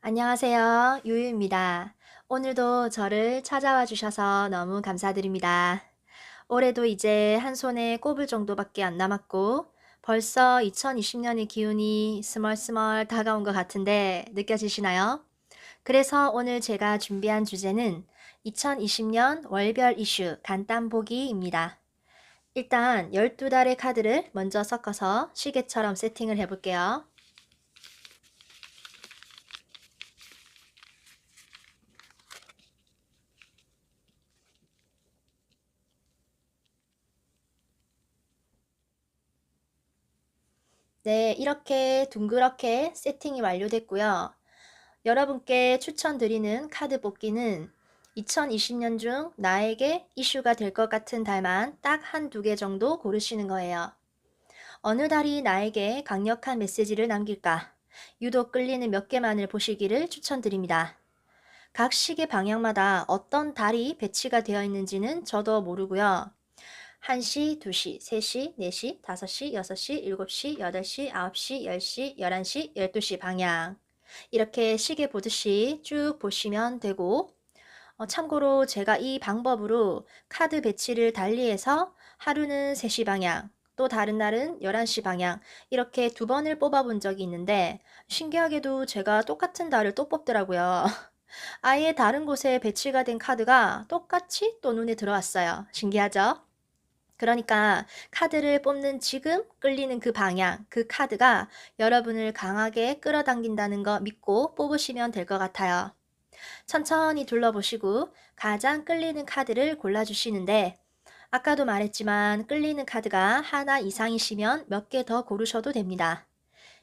안녕하세요. 유유입니다. 오늘도 저를 찾아와 주셔서 너무 감사드립니다. 올해도 이제 한 손에 꼽을 정도밖에 안 남았고 벌써 2020년의 기운이 스멀스멀 다가온 것 같은데 느껴지시나요? 그래서 오늘 제가 준비한 주제는 2020년 월별 이슈 간단 보기입니다. 일단 12달의 카드를 먼저 섞어서 시계처럼 세팅을 해볼게요. 네, 이렇게 둥그렇게 세팅이 완료됐고요. 여러분께 추천드리는 카드 뽑기는 2020년 중 나에게 이슈가 될 것 같은 달만 딱 한두 개 정도 고르시는 거예요. 어느 달이 나에게 강력한 메시지를 남길까? 유독 끌리는 몇 개만을 보시기를 추천드립니다. 각 시계 방향마다 어떤 달이 배치가 되어 있는지는 저도 모르고요. 1시, 2시, 3시, 4시, 5시, 6시, 7시, 8시, 9시, 10시, 11시, 12시 방향 이렇게 시계 보듯이 쭉 보시면 되고 참고로 제가 이 방법으로 카드 배치를 달리해서 하루는 3시 방향 또 다른 날은 11시 방향 이렇게 두 번을 뽑아 본 적이 있는데 신기하게도 제가 똑같은 달을 또 뽑더라고요. 아예 다른 곳에 배치가 된 카드가 똑같이 또 눈에 들어왔어요. 신기하죠? 그러니까 카드를 뽑는 지금 끌리는 그 방향, 그 카드가 여러분을 강하게 끌어당긴다는 거 믿고 뽑으시면 될 것 같아요. 천천히 둘러보시고 가장 끌리는 카드를 골라주시는데 아까도 말했지만 끌리는 카드가 하나 이상이시면 몇 개 더 고르셔도 됩니다.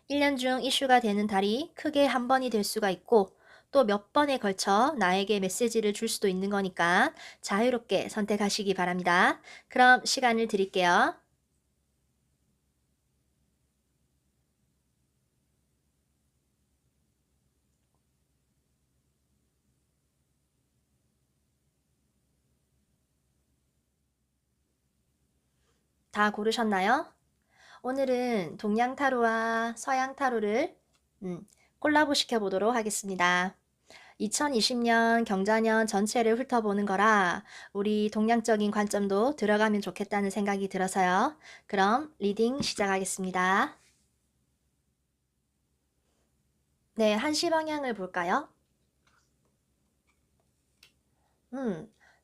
1년 중 이슈가 되는 달이 크게 한 번이 될 수가 있고 또 몇 번에 걸쳐 나에게 메시지를 줄 수도 있는 거니까 자유롭게 선택하시기 바랍니다. 그럼 시간을 드릴게요. 다 고르셨나요? 오늘은 동양 타로와 서양 타로를 콜라보 시켜보도록 하겠습니다. 2020년 경자년 전체를 훑어보는 거라 우리 동양적인 관점도 들어가면 좋겠다는 생각이 들어서요. 그럼 리딩 시작하겠습니다. 네, 한시 방향을 볼까요?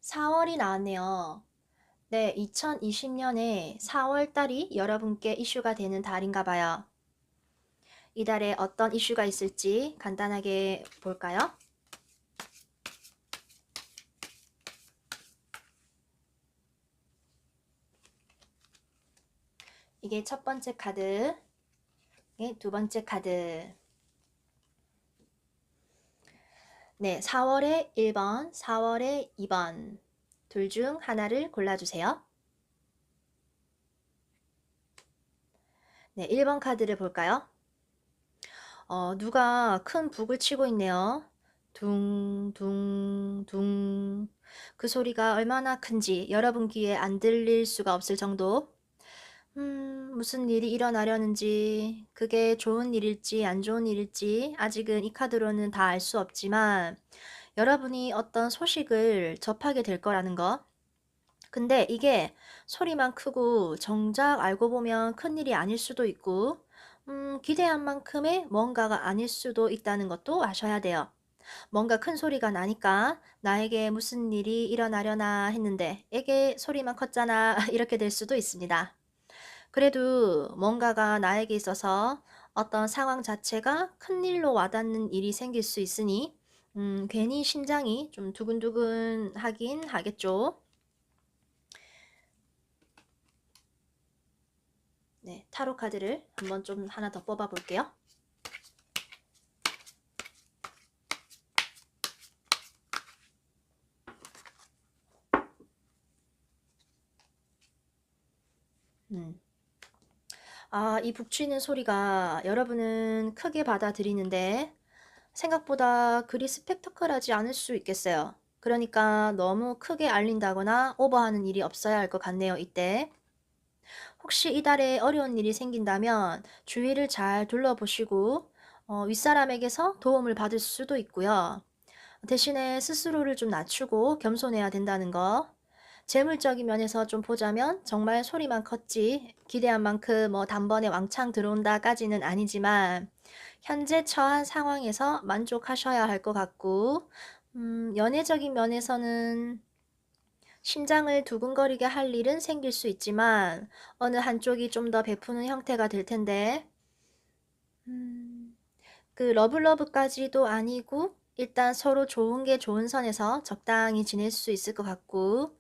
4월이 나왔네요. 네, 2020년에 4월 달이 여러분께 이슈가 되는 달인가 봐요. 이달에 어떤 이슈가 있을지 간단하게 볼까요? 이게 첫 번째 카드, 이게 두 번째 카드. 네, 4월에 1번, 4월에 2번. 둘 중 하나를 골라주세요. 네, 1번 카드를 볼까요? 누가 큰 북을 치고 있네요. 둥, 둥, 둥. 그 소리가 얼마나 큰지 여러분 귀에 안 들릴 수가 없을 정도. 무슨 일이 일어나려는지, 그게 좋은 일일지 안 좋은 일일지 아직은 이 카드로는 다 알 수 없지만 여러분이 어떤 소식을 접하게 될 거라는 거. 근데 이게 소리만 크고 정작 알고 보면 큰일이 아닐 수도 있고 기대한 만큼의 뭔가가 아닐 수도 있다는 것도 아셔야 돼요. 뭔가 큰 소리가 나니까 나에게 무슨 일이 일어나려나 했는데 이게 소리만 컸잖아 이렇게 될 수도 있습니다. 그래도 뭔가가 나에게 있어서 어떤 상황 자체가 큰일로 와닿는 일이 생길 수 있으니 괜히 심장이 좀 두근두근 하긴 하겠죠. 네, 타로 카드를 한번 좀 하나 더 뽑아 볼게요. 음. 이 북치는 소리가 여러분은 크게 받아들이는데 생각보다 그리 스펙터클하지 않을 수 있겠어요. 그러니까 너무 크게 알린다거나 오버하는 일이 없어야 할 것 같네요, 이때. 혹시 이달에 어려운 일이 생긴다면 주위를 잘 둘러보시고 윗사람에게서 도움을 받을 수도 있고요. 대신에 스스로를 좀 낮추고 겸손해야 된다는 거. 재물적인 면에서 좀 보자면 정말 소리만 컸지 기대한 만큼 뭐 단번에 왕창 들어온다까지는 아니지만 현재 처한 상황에서 만족하셔야 할 것 같고 연애적인 면에서는 심장을 두근거리게 할 일은 생길 수 있지만 어느 한쪽이 좀 더 베푸는 형태가 될 텐데 음, 그 러블러브까지도 아니고 일단 서로 좋은 게 좋은 선에서 적당히 지낼 수 있을 것 같고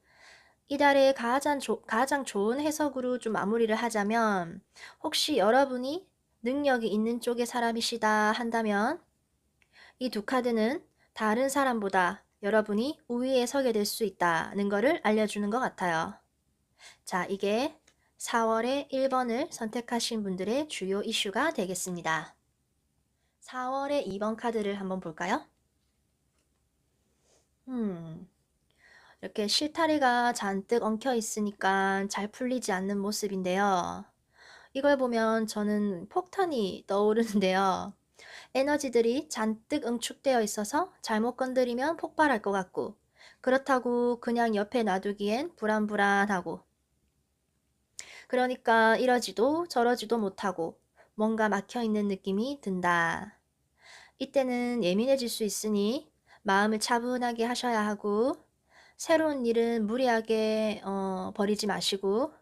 이달의 가장 좋은 해석으로 좀 마무리를 하자면 혹시 여러분이 능력이 있는 쪽의 사람이시다 한다면 이 두 카드는 다른 사람보다 여러분이 우위에 서게 될 수 있다는 것을 알려주는 것 같아요. 자, 이게 4월의 1번을 선택하신 분들의 주요 이슈가 되겠습니다. 4월의 2번 카드를 한번 볼까요? 이렇게 실타래가 잔뜩 엉켜 있으니까 잘 풀리지 않는 모습인데요. 이걸 보면 저는 폭탄이 떠오르는데요. 에너지들이 잔뜩 응축되어 있어서 잘못 건드리면 폭발할 것 같고 그렇다고 그냥 옆에 놔두기엔 불안불안하고 그러니까 이러지도 저러지도 못하고 뭔가 막혀있는 느낌이 든다. 이때는 예민해질 수 있으니 마음을 차분하게 하셔야 하고 새로운 일은 무리하게 버리지 마시고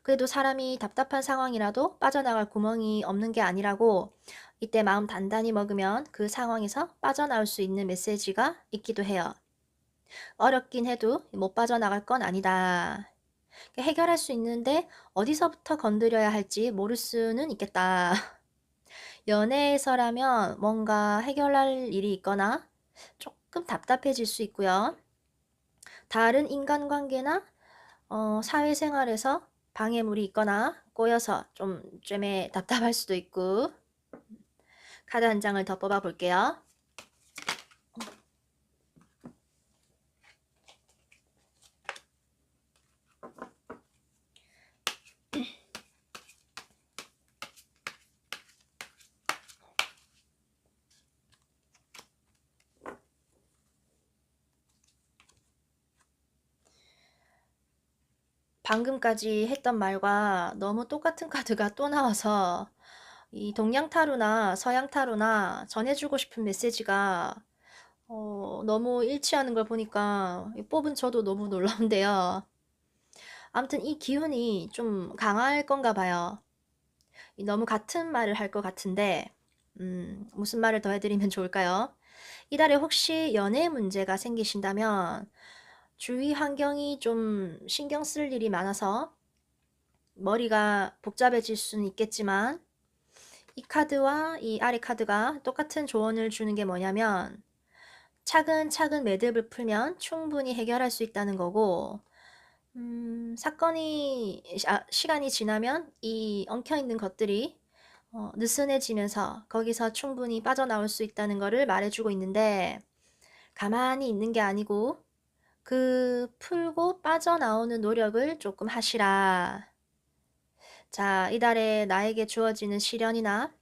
그래도 사람이 답답한 상황이라도 빠져나갈 구멍이 없는 게 아니라고 이때 마음 단단히 먹으면 그 상황에서 빠져나올 수 있는 메시지가 있기도 해요. 어렵긴 해도 못 빠져나갈 건 아니다. 해결할 수 있는데 어디서부터 건드려야 할지 모를 수는 있겠다. 연애에서라면 뭔가 해결할 일이 있거나 조금 답답해질 수 있고요. 다른 인간관계나 사회생활에서 방해물이 있거나 꼬여서 좀에 답답할 수도 있고 카드 한 장을 더 뽑아 볼게요. 방금까지 했던 말과 너무 똑같은 카드가 또 나와서 이 동양 타로나 서양 타로나 전해주고 싶은 메시지가 너무 일치하는 걸 보니까 뽑은 저도 너무 놀라운데요. 아무튼 이 기운이 좀 강할 건가 봐요. 너무 같은 말을 할 것 같은데 무슨 말을 더 해드리면 좋을까요? 이달에 혹시 연애 문제가 생기신다면 주위 환경이 좀 신경 쓸 일이 많아서 머리가 복잡해질 수는 있겠지만 이 카드와 이 아래 카드가 똑같은 조언을 주는 게 뭐냐면 차근차근 매듭을 풀면 충분히 해결할 수 있다는 거고 시간이 지나면 이 엉켜있는 것들이 느슨해지면서 거기서 충분히 빠져나올 수 있다는 것을 말해주고 있는데 가만히 있는 게 아니고 그 풀고 빠져나오는 노력을 조금 하시라. 자, 이달에 나에게 주어지는 시련이나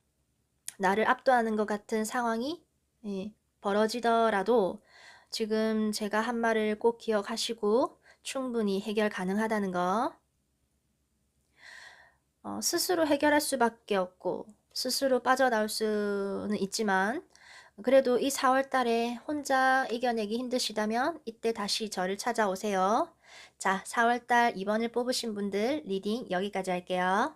나를 압도하는 것 같은 상황이 벌어지더라도 지금 제가 한 말을 꼭 기억하시고 충분히 해결 가능하다는 거. 스스로 해결할 수밖에 없고 스스로 빠져나올 수는 있지만 그래도 이 4월 달에 혼자 이겨내기 힘드시다면 이때 다시 저를 찾아오세요. 자, 4월 달 2번을 뽑으신 분들 리딩 여기까지 할게요.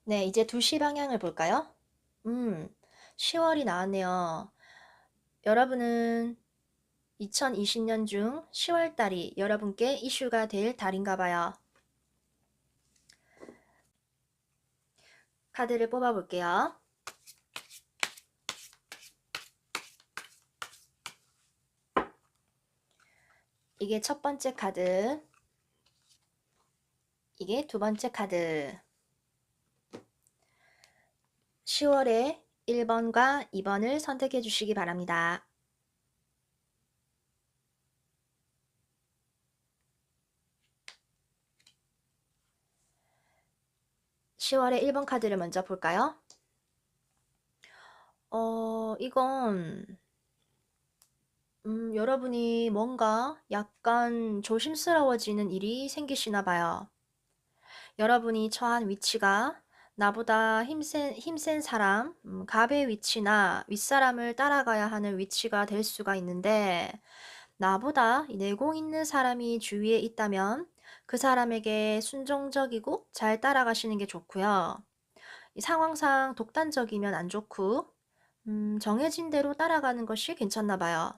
네, 이제 2시 방향을 볼까요? 10월이 나왔네요. 여러분은 2020년 중 10월 달이 여러분께 이슈가 될 달인가 봐요. 카드를 뽑아 볼게요. 이게 첫 번째 카드, 이게 두 번째 카드. 10월에 1번과 2번을 선택해 주시기 바랍니다. 10월의 1번 카드를 먼저 볼까요? 이건 여러분이 뭔가 약간 조심스러워지는 일이 생기시나 봐요. 여러분이 처한 위치가 나보다 힘센 사람, 갑의 위치나 윗사람을 따라가야 하는 위치가 될 수가 있는데, 나보다 이 내공 있는 사람이 주위에 있다면 그 사람에게 순종적이고 잘 따라가시는 게 좋고요. 이 상황상 독단적이면 안 좋고, 정해진 대로 따라가는 것이 괜찮나 봐요.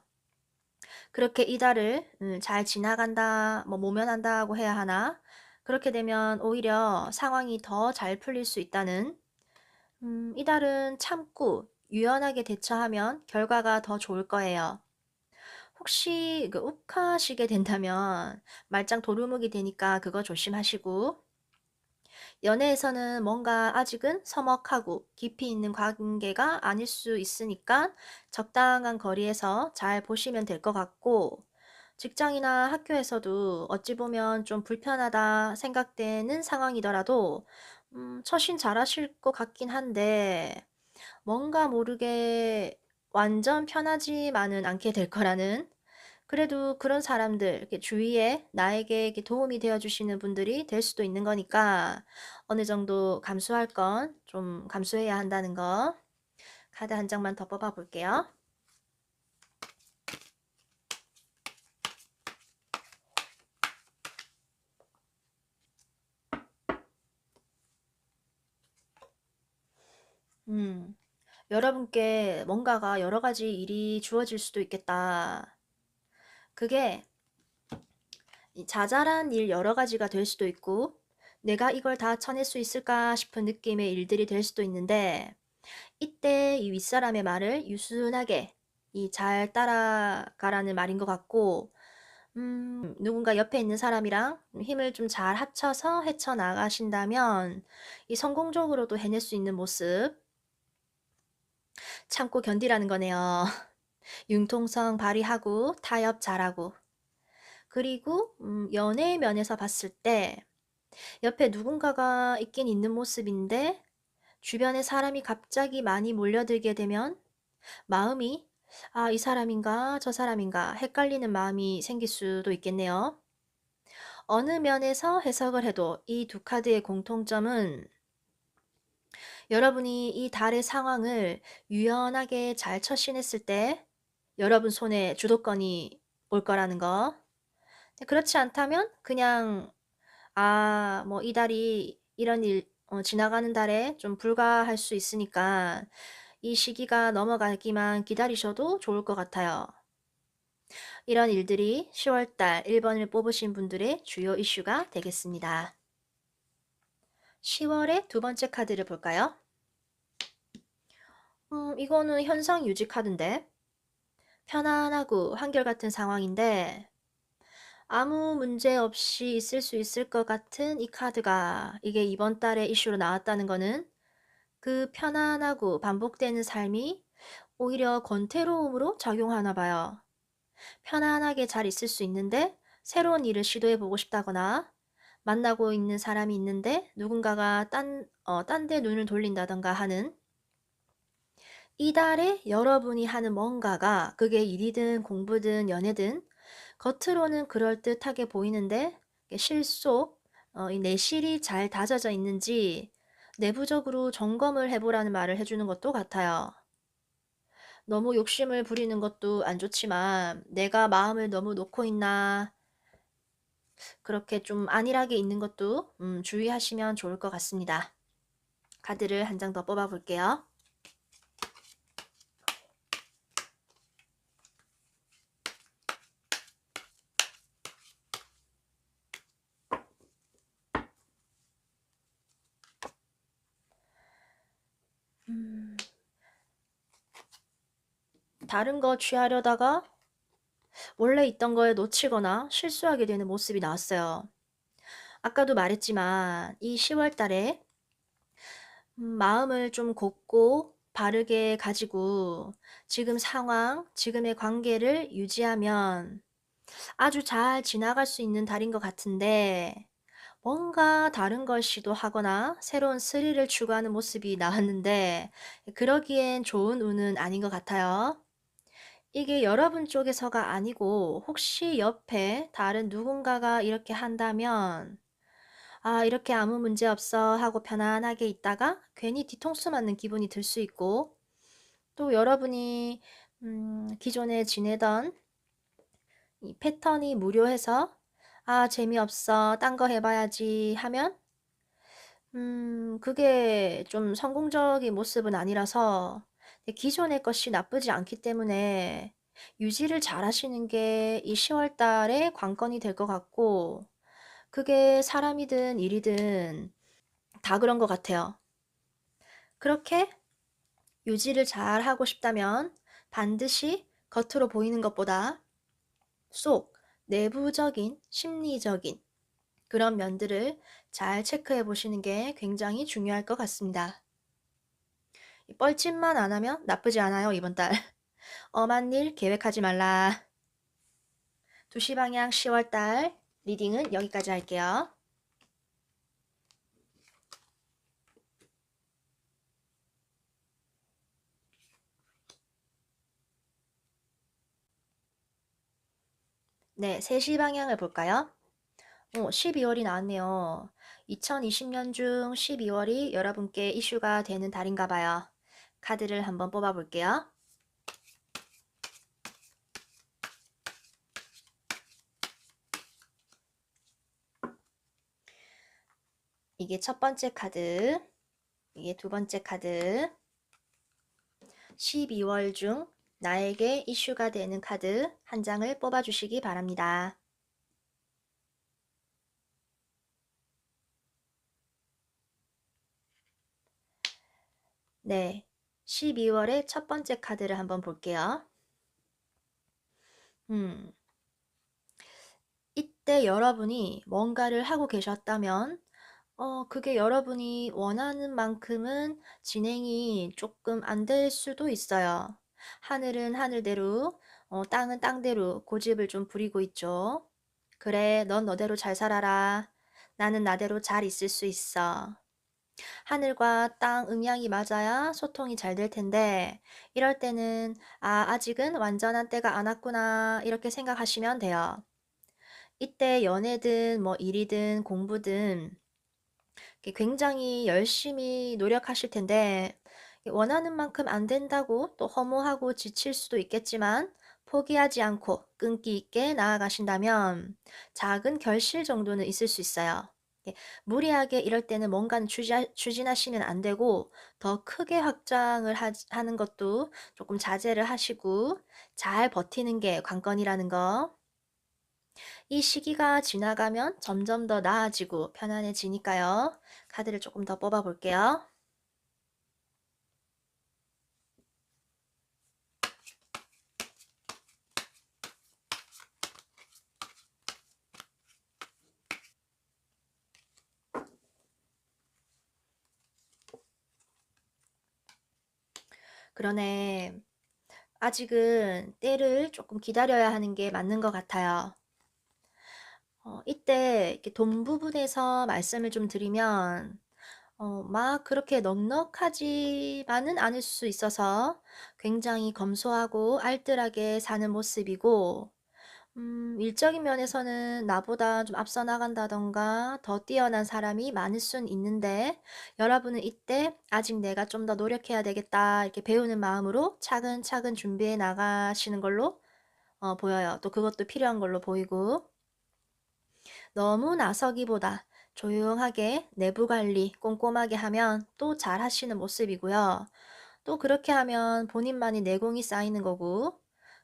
그렇게 이달을 잘 지나간다, 뭐 모면한다고 해야 하나? 그렇게 되면 오히려 상황이 더 잘 풀릴 수 있다는, 이달은 참고 유연하게 대처하면 결과가 더 좋을 거예요. 혹시 그 욱하시게 된다면 말짱 도루묵이 되니까 그거 조심하시고, 연애에서는 뭔가 아직은 서먹하고 깊이 있는 관계가 아닐 수 있으니까 적당한 거리에서 잘 보시면 될 것 같고, 직장이나 학교에서도 어찌 보면 좀 불편하다 생각되는 상황이더라도 처신 잘하실 것 같긴 한데, 뭔가 모르게 완전 편하지만은 않게 될 거라는, 그래도 그런 사람들 이렇게 주위에 나에게 이렇게 도움이 되어 주시는 분들이 될 수도 있는 거니까 어느 정도 감수할 건 좀 감수해야 한다는 거. 카드 한 장만 더 뽑아 볼게요. 음. 여러분께 뭔가가 여러 가지 일이 주어질 수도 있겠다. 그게 이 자잘한 일 여러 가지가 될 수도 있고, 내가 이걸 다 쳐낼 수 있을까 싶은 느낌의 일들이 될 수도 있는데, 이때 이 윗사람의 말을 유순하게 이 잘 따라가라는 말인 것 같고, 누군가 옆에 있는 사람이랑 힘을 좀 잘 합쳐서 헤쳐나가신다면 이 성공적으로도 해낼 수 있는 모습, 참고 견디라는 거네요. 융통성 발휘하고 타협 잘하고, 그리고 연애 면에서 봤을 때 옆에 누군가가 있긴 있는 모습인데 주변에 사람이 갑자기 많이 몰려들게 되면 마음이 '아 이 사람인가 저 사람인가.' 헷갈리는 마음이 생길 수도 있겠네요. 어느 면에서 해석을 해도 이 두 카드의 공통점은 여러분이 이 달의 상황을 유연하게 잘 처신했을 때 여러분 손에 주도권이 올 거라는 거. 그렇지 않다면 그냥 뭐 이 달이 이런 일 지나가는 달에 좀 불과할 수 있으니까 이 시기가 넘어가기만 기다리셔도 좋을 것 같아요. 이런 일들이 10월 달 1번을 뽑으신 분들의 주요 이슈가 되겠습니다. 10월의 두 번째 카드를 볼까요? 이거는 현상 유지 카드인데 편안하고 한결같은 상황인데 아무 문제 없이 있을 수 있을 것 같은 이 카드가 이게 이번 달에 이슈로 나왔다는 거는 그 편안하고 반복되는 삶이 오히려 권태로움으로 작용하나 봐요. 편안하게 잘 있을 수 있는데 새로운 일을 시도해 보고 싶다거나 만나고 있는 사람이 있는데 누군가가 딴 데 눈을 돌린다던가 하는 이달에 여러분이 하는 뭔가가 그게 일이든 공부든 연애든 겉으로는 그럴듯하게 보이는데 이게 실속, 이 내실이 잘 다져져 있는지 내부적으로 점검을 해보라는 말을 해주는 것도 같아요. 너무 욕심을 부리는 것도 안 좋지만 내가 마음을 너무 놓고 있나 그렇게 좀 안일하게 있는 것도 주의하시면 좋을 것 같습니다. 카드를 한 장 더 뽑아 볼게요. 음, 다른 거 취하려다가 원래 있던 거에 놓치거나 실수하게 되는 모습이 나왔어요. 아까도 말했지만 이 10월 달에 마음을 좀 곱고 바르게 가지고 지금 상황, 지금의 관계를 유지하면 아주 잘 지나갈 수 있는 달인 것 같은데 뭔가 다른 걸 시도하거나 새로운 스릴을 추구하는 모습이 나왔는데 그러기엔 좋은 운은 아닌 것 같아요. 이게 여러분 쪽에서가 아니고 혹시 옆에 다른 누군가가 이렇게 한다면 아, 이렇게 아무 문제 없어 하고 편안하게 있다가 괜히 뒤통수 맞는 기분이 들 수 있고 또 여러분이 기존에 지내던 이 패턴이 무료해서 아, 재미없어. 딴 거 해봐야지 하면 그게 좀 성공적인 모습은 아니라서 기존의 것이 나쁘지 않기 때문에 유지를 잘 하시는 게 이 10월 달에 관건이 될 것 같고 그게 사람이든 일이든 다 그런 것 같아요. 그렇게 유지를 잘 하고 싶다면 반드시 겉으로 보이는 것보다 속 내부적인 심리적인 그런 면들을 잘 체크해 보시는 게 굉장히 중요할 것 같습니다. 이 뻘짓만 안 하면 나쁘지 않아요, 이번 달. 엄한 일 계획하지 말라. 2시 방향 10월 달 리딩은 여기까지 할게요. 네, 3시 방향을 볼까요? 12월이 나왔네요. 2020년 중 12월이 여러분께 이슈가 되는 달인가 봐요. 카드를 한번 뽑아 볼게요. 이게 첫 번째 카드, 이게 두 번째 카드. 12월 중 나에게 이슈가 되는 카드 한 장을 뽑아 주시기 바랍니다. 네, 12월의 첫 번째 카드를 한번 볼게요. 음, 이때 여러분이 뭔가를 하고 계셨다면 그게 여러분이 원하는 만큼은 진행이 조금 안 될 수도 있어요. 하늘은 하늘대로, 땅은 땅대로 고집을 좀 부리고 있죠. 그래, 넌 너대로 잘 살아라. 나는 나대로 잘 있을 수 있어. 하늘과 땅 음양이 맞아야 소통이 잘 될 텐데, 이럴 때는, 아, 아직은 완전한 때가 안 왔구나, 이렇게 생각하시면 돼요. 이때 연애든 뭐 일이든 공부든 굉장히 열심히 노력하실 텐데 원하는 만큼 안 된다고 또 허무하고 지칠 수도 있겠지만 포기하지 않고 끈기 있게 나아가신다면 작은 결실 정도는 있을 수 있어요. 무리하게 이럴 때는 뭔가는 추진하시면 안 되고 더 크게 확장을 하는 것도 조금 자제를 하시고 잘 버티는 게 관건이라는 거. 이 시기가 지나가면 점점 더 나아지고 편안해지니까요. 카드를 조금 더 뽑아 볼게요. 그러네. 아직은 때를 조금 기다려야 하는 게 맞는 것 같아요. 이때 이렇게 돈 부분에서 말씀을 좀 드리면 막 그렇게 넉넉하지만은 않을 수 있어서 굉장히 검소하고 알뜰하게 사는 모습이고 일적인 면에서는 나보다 좀 앞서 나간다던가 더 뛰어난 사람이 많을 순 있는데 여러분은 이때 아직 내가 좀 더 노력해야 되겠다 이렇게 배우는 마음으로 차근차근 준비해 나가시는 걸로 보여요. 또 그것도 필요한 걸로 보이고 너무 나서기보다 조용하게 내부 관리 꼼꼼하게 하면 또 잘 하시는 모습이고요. 또 그렇게 하면 본인만의 내공이 쌓이는 거고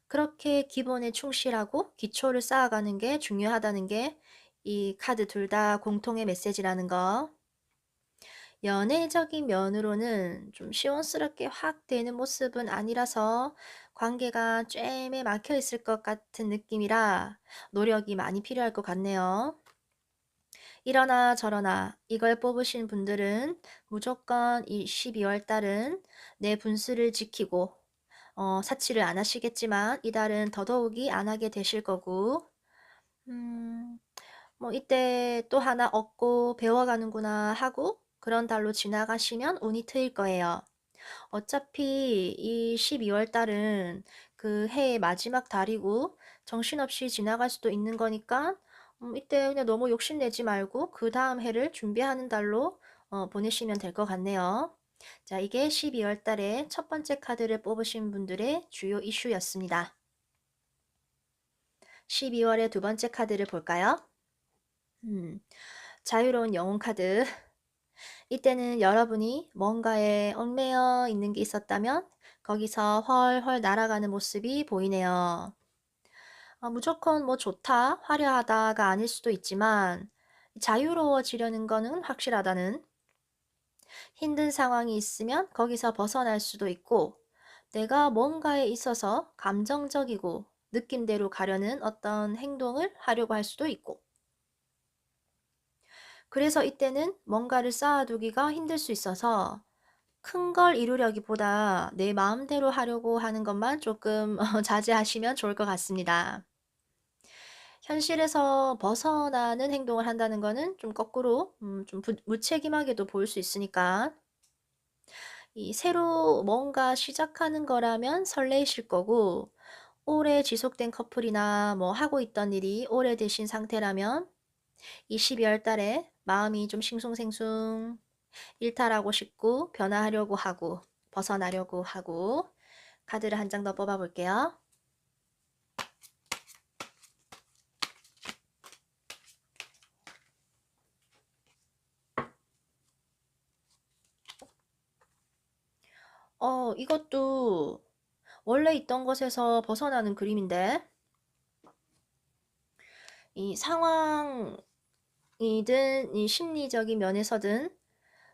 그렇게 기본에 충실하고 기초를 쌓아가는 게 중요하다는 게 이 카드 둘 다 공통의 메시지라는 거. 연애적인 면으로는 좀 시원스럽게 확 되는 모습은 아니라서 관계가 쨈에 막혀 있을 것 같은 느낌이라 노력이 많이 필요할 것 같네요. 이러나 저러나 이걸 뽑으신 분들은 무조건 이 12월 달은 내 분수를 지키고 사치를 안 하시겠지만 이달은 더더욱이 안 하게 되실 거고 음, 뭐 이때 또 하나 얻고 배워가는구나 하고 그런 달로 지나가시면 운이 트일 거예요. 어차피 이 12월 달은 그 해의 마지막 달이고 정신없이 지나갈 수도 있는 거니까 이때 그냥 너무 욕심내지 말고 그 다음 해를 준비하는 달로 보내시면 될 것 같네요. 자, 이게 12월 달에 첫 번째 카드를 뽑으신 분들의 주요 이슈였습니다. 12월의 두 번째 카드를 볼까요? 자유로운 영혼 카드. 이때는 여러분이 뭔가에 얽매여 있는 게 있었다면 거기서 훨훨 날아가는 모습이 보이네요. 무조건 뭐 좋다, 화려하다가 아닐 수도 있지만 자유로워지려는 거는 확실하다는, 힘든 상황이 있으면 거기서 벗어날 수도 있고 내가 뭔가에 있어서 감정적이고 느낌대로 가려는 어떤 행동을 하려고 할 수도 있고, 그래서 이때는 뭔가를 쌓아두기가 힘들 수 있어서 큰 걸 이루려기보다 내 마음대로 하려고 하는 것만 조금 자제하시면 좋을 것 같습니다. 현실에서 벗어나는 행동을 한다는 거는 좀 거꾸로 좀 무책임하게도 보일 수 있으니까 이 새로 뭔가 시작하는 거라면 설레이실 거고, 오래 지속된 커플이나 뭐 하고 있던 일이 오래되신 상태라면 이 12월 달에 마음이 좀 싱숭생숭 일탈하고 싶고 변화하려고 하고 벗어나려고 하고. 카드를 한 장 더 뽑아 볼게요. 이것도 원래 있던 것에서 벗어나는 그림인데, 이 상황이든 이 심리적인 면에서든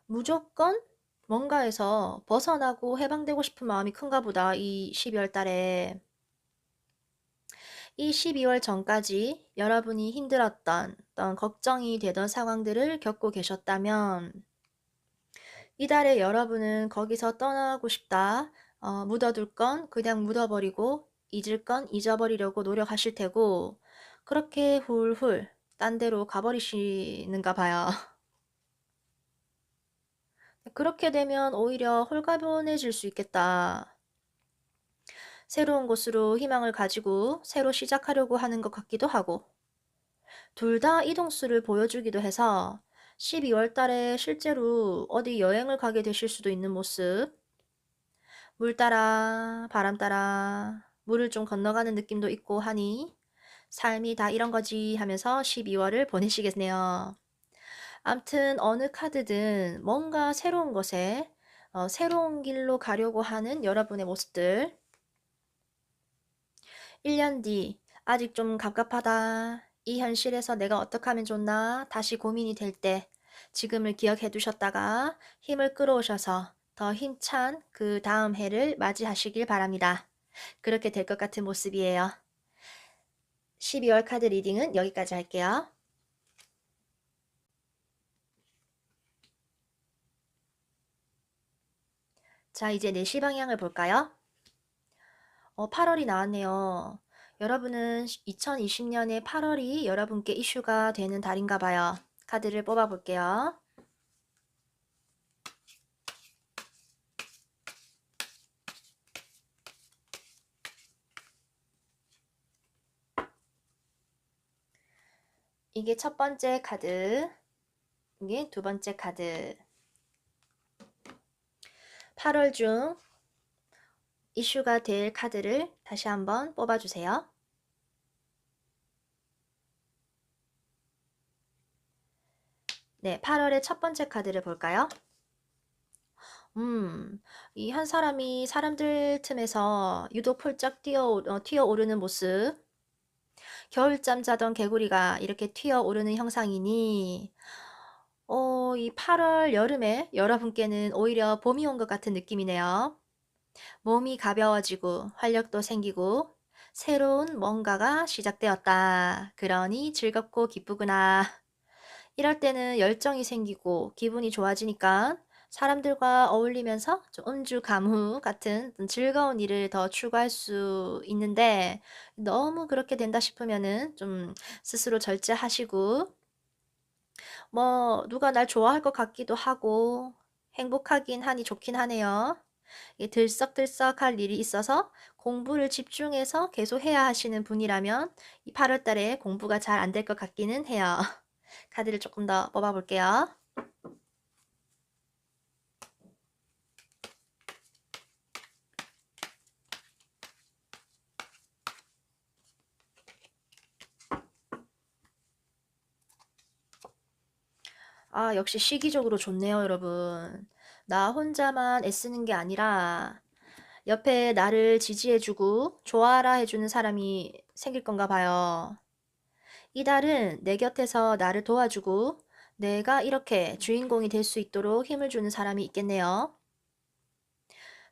무조건 뭔가에서 벗어나고 해방되고 싶은 마음이 큰가 보다. 이 12월 달에. 이 12월 전까지 여러분이 힘들었던 어떤 걱정이 되던 상황들을 겪고 계셨다면 이달에 여러분은 거기서 떠나고 싶다. 묻어둘 건 그냥 묻어버리고 잊을 건 잊어버리려고 노력하실 테고, 그렇게 훌훌 딴 데로 가버리시는가 봐요. 그렇게 되면 오히려 홀가분해질 수 있겠다. 새로운 곳으로 희망을 가지고 새로 시작하려고 하는 것 같기도 하고, 둘 다 이동수를 보여주기도 해서 12월 달에 실제로 어디 여행을 가게 되실 수도 있는 모습, 물 따라 바람 따라 물을 좀 건너가는 느낌도 있고 하니 삶이 다 이런 거지 하면서 12월을 보내시겠네요. 암튼 어느 카드든 뭔가 새로운 곳에 새로운 길로 가려고 하는 여러분의 모습들, 1년 뒤 아직 좀 갑갑하다, 이 현실에서 내가 어떻게 하면 좋나 다시 고민이 될 때 지금을 기억해 두셨다가 힘을 끌어오셔서 더 힘찬 그 다음 해를 맞이하시길 바랍니다. 그렇게 될 것 같은 모습이에요. 12월 카드 리딩은 여기까지 할게요. 자, 이제 내시 방향을 볼까요? 8월이 나왔네요. 여러분은 2020년의 8월이 여러분께 이슈가 되는 달인가 봐요. 카드를 뽑아 볼게요. 이게 첫 번째 카드, 이게 두 번째 카드. 8월 중 이슈가 될 카드를 다시 한번 뽑아주세요. 네, 8월의 첫 번째 카드를 볼까요? 이 한 사람이 사람들 틈에서 유독 폴짝 튀어오르는 모습, 겨울잠 자던 개구리가 이렇게 튀어오르는 형상이니 이 8월 여름에 여러분께는 오히려 봄이 온 것 같은 느낌이네요. 몸이 가벼워지고 활력도 생기고 새로운 뭔가가 시작되었다. 그러니 즐겁고 기쁘구나. 이럴 때는 열정이 생기고 기분이 좋아지니까 사람들과 어울리면서 좀 음주 가무 같은 즐거운 일을 더 추구할 수 있는데, 너무 그렇게 된다 싶으면은 좀 스스로 절제하시고 뭐 누가 날 좋아할 것 같기도 하고 행복하긴 하니 좋긴 하네요. 이 들썩들썩할 일이 있어서 공부를 집중해서 계속 해야 하시는 분이라면 이 8월 달에 공부가 잘 안 될 것 같기는 해요. 카드를 조금 더 뽑아 볼게요. 아, 역시 시기적으로 좋네요, 여러분. 나 혼자만 애쓰는 게 아니라 옆에 나를 지지해주고 좋아라 해주는 사람이 생길 건가 봐요. 이달은 내 곁에서 나를 도와주고 내가 이렇게 주인공이 될 수 있도록 힘을 주는 사람이 있겠네요.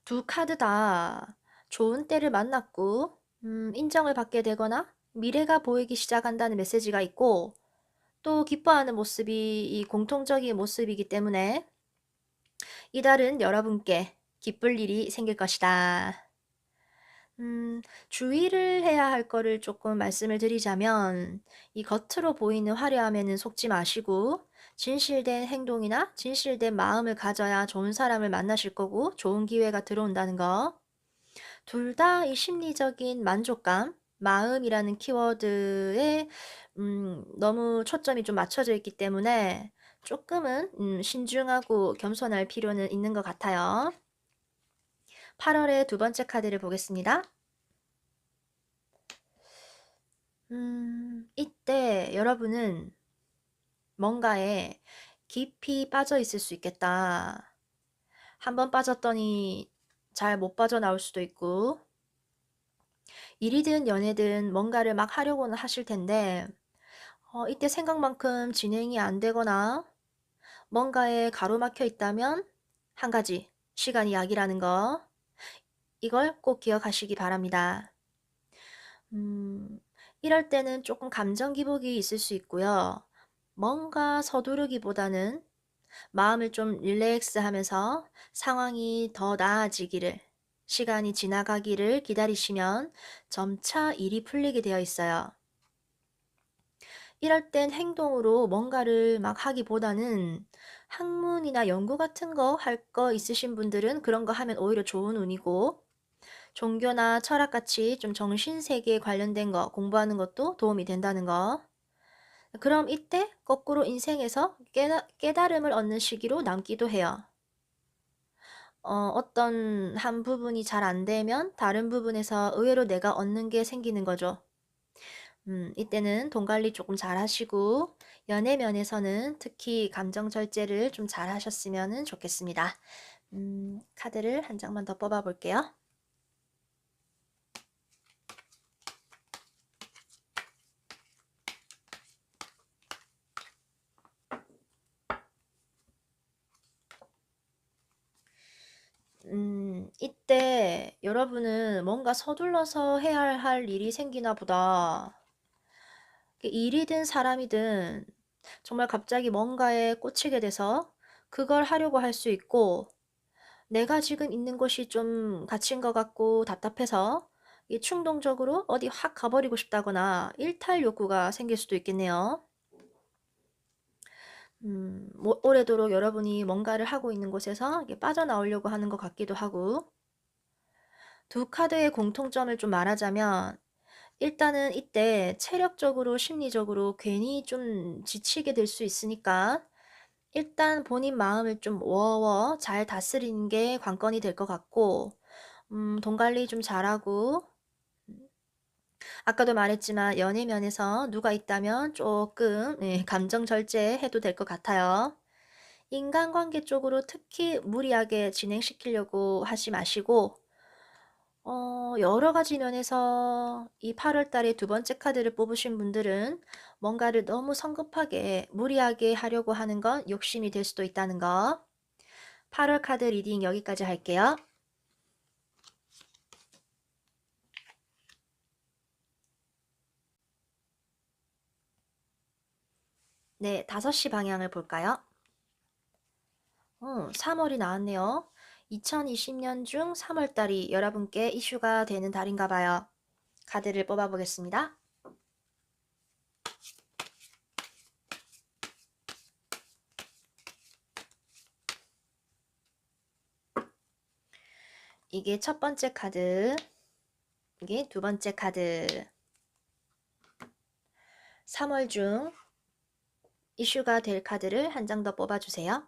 두 카드 다 좋은 때를 만났고 인정을 받게 되거나 미래가 보이기 시작한다는 메시지가 있고 또 기뻐하는 모습이 이 공통적인 모습이기 때문에 이달은 여러분께 기쁠 일이 생길 것이다. 주의를 해야 할 거를 조금 말씀을 드리자면 이 겉으로 보이는 화려함에는 속지 마시고 진실된 행동이나 진실된 마음을 가져야 좋은 사람을 만나실 거고 좋은 기회가 들어온다는 거. 둘 다 이 심리적인 만족감, 마음이라는 키워드에 너무 초점이 좀 맞춰져 있기 때문에 조금은 신중하고 겸손할 필요는 있는 것 같아요. 8월의 두 번째 카드를 보겠습니다. 이때 여러분은 뭔가에 깊이 빠져 있을 수 있겠다. 한번 빠졌더니 잘 못 빠져나올 수도 있고, 일이든 연애든 뭔가를 막 하려고는 하실 텐데, 이때 생각만큼 진행이 안 되거나 뭔가에 가로막혀 있다면 한 가지, 시간이 약이라는 거, 이걸 꼭 기억하시기 바랍니다. 음, 이럴 때는 조금 감정 기복이 있을 수 있고요. 뭔가 서두르기보다는 마음을 좀 릴렉스 하면서 상황이 더 나아지기를, 시간이 지나가기를 기다리시면 점차 일이 풀리게 되어 있어요. 이럴 땐 행동으로 뭔가를 막 하기보다는 학문이나 연구 같은 거 할 거 있으신 분들은 그런 거 하면 오히려 좋은 운이고, 종교나 철학같이 좀 정신세계에 관련된 거 공부하는 것도 도움이 된다는 거. 그럼 이때 거꾸로 인생에서 깨달음을 얻는 시기로 남기도 해요. 어떤 한 부분이 잘 안 되면 다른 부분에서 의외로 내가 얻는 게 생기는 거죠. 이때는 돈 관리 조금 잘 하시고, 연애 면에서는 특히 감정 절제를 좀 잘 하셨으면 좋겠습니다. 카드를 한 장만 더 뽑아 볼게요. 이때 여러분은 뭔가 서둘러서 해야 할 일이 생기나 보다. 일이든 사람이든 정말 갑자기 뭔가에 꽂히게 돼서 그걸 하려고 할 수 있고, 내가 지금 있는 곳이 좀 갇힌 것 같고 답답해서 이 충동적으로 어디 확 가버리고 싶다거나 일탈 욕구가 생길 수도 있겠네요. 뭐 오래도록 여러분이 뭔가를 하고 있는 곳에서 이게 빠져나오려고 하는 것 같기도 하고, 두 카드의 공통점을 좀 말하자면 일단은 이때 체력적으로 심리적으로 괜히 좀 지치게 될 수 있으니까 일단 본인 마음을 좀 워워 잘 다스리는 게 관건이 될 것 같고, 돈 관리 좀 잘하고, 아까도 말했지만 연애 면에서 누가 있다면 조금 감정 절제해도 될 것 같아요. 인간관계 쪽으로 특히 무리하게 진행시키려고 하지 마시고, 여러 가지 면에서 이 8월 달에 두 번째 카드를 뽑으신 분들은 뭔가를 너무 성급하게 무리하게 하려고 하는 건 욕심이 될 수도 있다는 거. 8월 카드 리딩 여기까지 할게요. 네, 5시 방향을 볼까요? 3월이 나왔네요. 2020년 중 3월 달이 여러분께 이슈가 되는 달인가 봐요. 카드를 뽑아보겠습니다. 이게 첫 번째 카드, 이게 두 번째 카드. 3월 중 이슈가 될 카드를 한 장 더 뽑아주세요.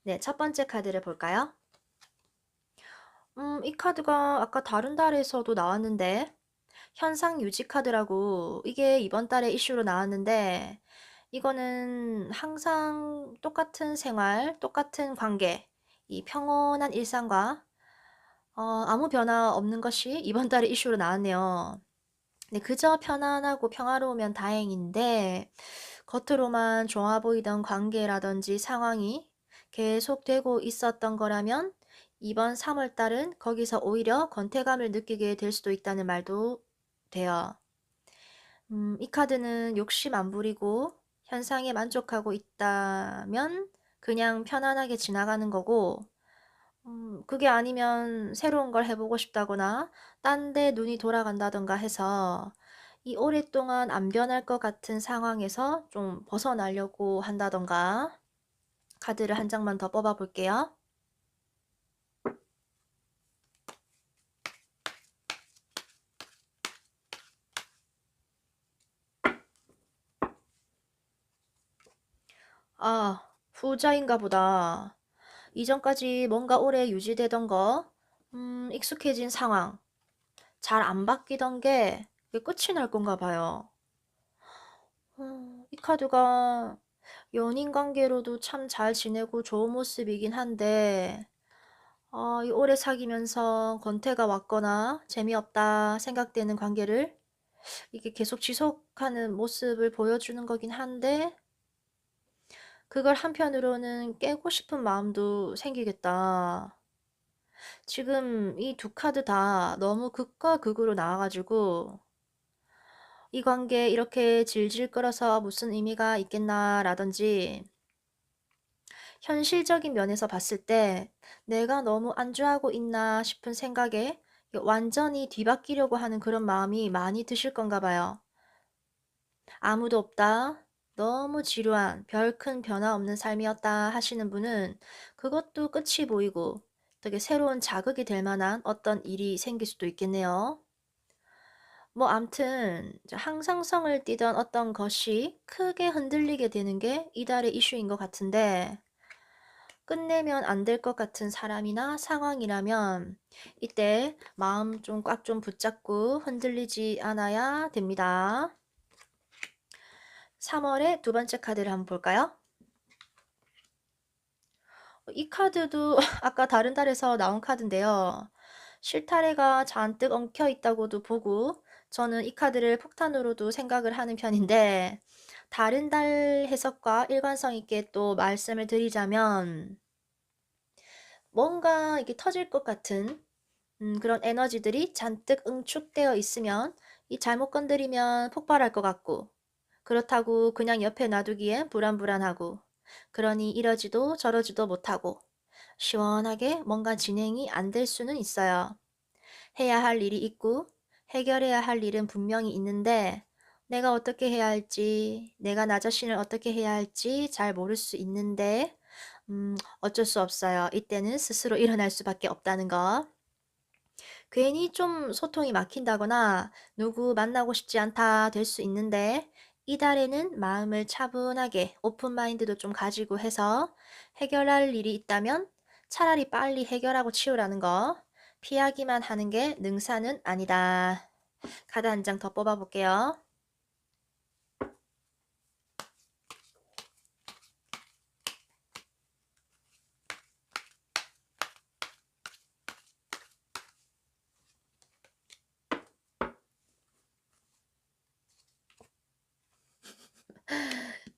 네, 첫 번째 카드를 볼까요? 이 카드가 아까 다른 달에서도 나왔는데 현상 유지 카드라고 이게 이번 달에 이슈로 나왔는데 이거는 항상 똑같은 생활, 똑같은 관계, 이 평온한 일상과 아무 변화 없는 것이 이번 달에 이슈로 나왔네요. 네, 그저 편안하고 평화로우면 다행인데 겉으로만 좋아 보이던 관계라든지 상황이 계속되고 있었던 거라면 이번 3월 달은 거기서 오히려 권태감을 느끼게 될 수도 있다는 말도 돼요. 이 카드는 욕심 안 부리고 현상에 만족하고 있다면 그냥 편안하게 지나가는 거고, 그게 아니면 새로운 걸 해보고 싶다거나 딴 데 눈이 돌아간다던가 해서 이 오랫동안 안 변할 것 같은 상황에서 좀 벗어나려고 한다던가. 카드를 한 장만 더 뽑아 볼게요. 아, 후자인가 보다. 이전까지 뭔가 오래 유지되던 거, 익숙해진 상황, 잘 안 바뀌던 게 이게 끝이 날 건가 봐요. 이 카드가 연인 관계로도 참 잘 지내고 좋은 모습이긴 한데, 이 오래 사귀면서 권태가 왔거나 재미없다 생각되는 관계를 이게 계속 지속하는 모습을 보여주는 거긴 한데, 그걸 한편으로는 깨고 싶은 마음도 생기겠다. 지금 이 두 카드 다 너무 극과 극으로 나와가지고 이 관계 이렇게 질질 끌어서 무슨 의미가 있겠나라든지 현실적인 면에서 봤을 때 내가 너무 안주하고 있나 싶은 생각에 완전히 뒤바뀌려고 하는 그런 마음이 많이 드실 건가 봐요. 아무도 없다. 너무 지루한 별 큰 변화 없는 삶이었다 하시는 분은 그것도 끝이 보이고 되게 새로운 자극이 될 만한 어떤 일이 생길 수도 있겠네요. 뭐 암튼 항상성을 띠던 어떤 것이 크게 흔들리게 되는 게 이달의 이슈인 것 같은데 끝내면 안 될 것 같은 사람이나 상황이라면 이때 마음 좀 꽉 좀 붙잡고 흔들리지 않아야 됩니다. 3월의 두 번째 카드를 한번 볼까요? 이 카드도 아까 다른 달에서 나온 카드인데요. 실타래가 잔뜩 엉켜 있다고도 보고 저는 이 카드를 폭탄으로도 생각을 하는 편인데 다른 달 해석과 일관성 있게 또 말씀을 드리자면 뭔가 이게 터질 것 같은 그런 에너지들이 잔뜩 응축되어 있으면 이 잘못 건드리면 폭발할 것 같고 그렇다고 그냥 옆에 놔두기엔 불안불안하고 그러니 이러지도 저러지도 못하고 시원하게 뭔가 진행이 안 될 수는 있어요. 해야 할 일이 있고 해결해야 할 일은 분명히 있는데 내가 어떻게 해야 할지, 내가 나 자신을 어떻게 해야 할지 잘 모를 수 있는데 어쩔 수 없어요. 이때는 스스로 일어날 수밖에 없다는 거. 괜히 좀 소통이 막힌다거나 누구 만나고 싶지 않다 될 수 있는데 이달에는 마음을 차분하게 오픈 마인드도 좀 가지고 해서 해결할 일이 있다면 차라리 빨리 해결하고 치우라는 거. 피하기만 하는 게 능사는 아니다. 카드 한 장 더 뽑아 볼게요.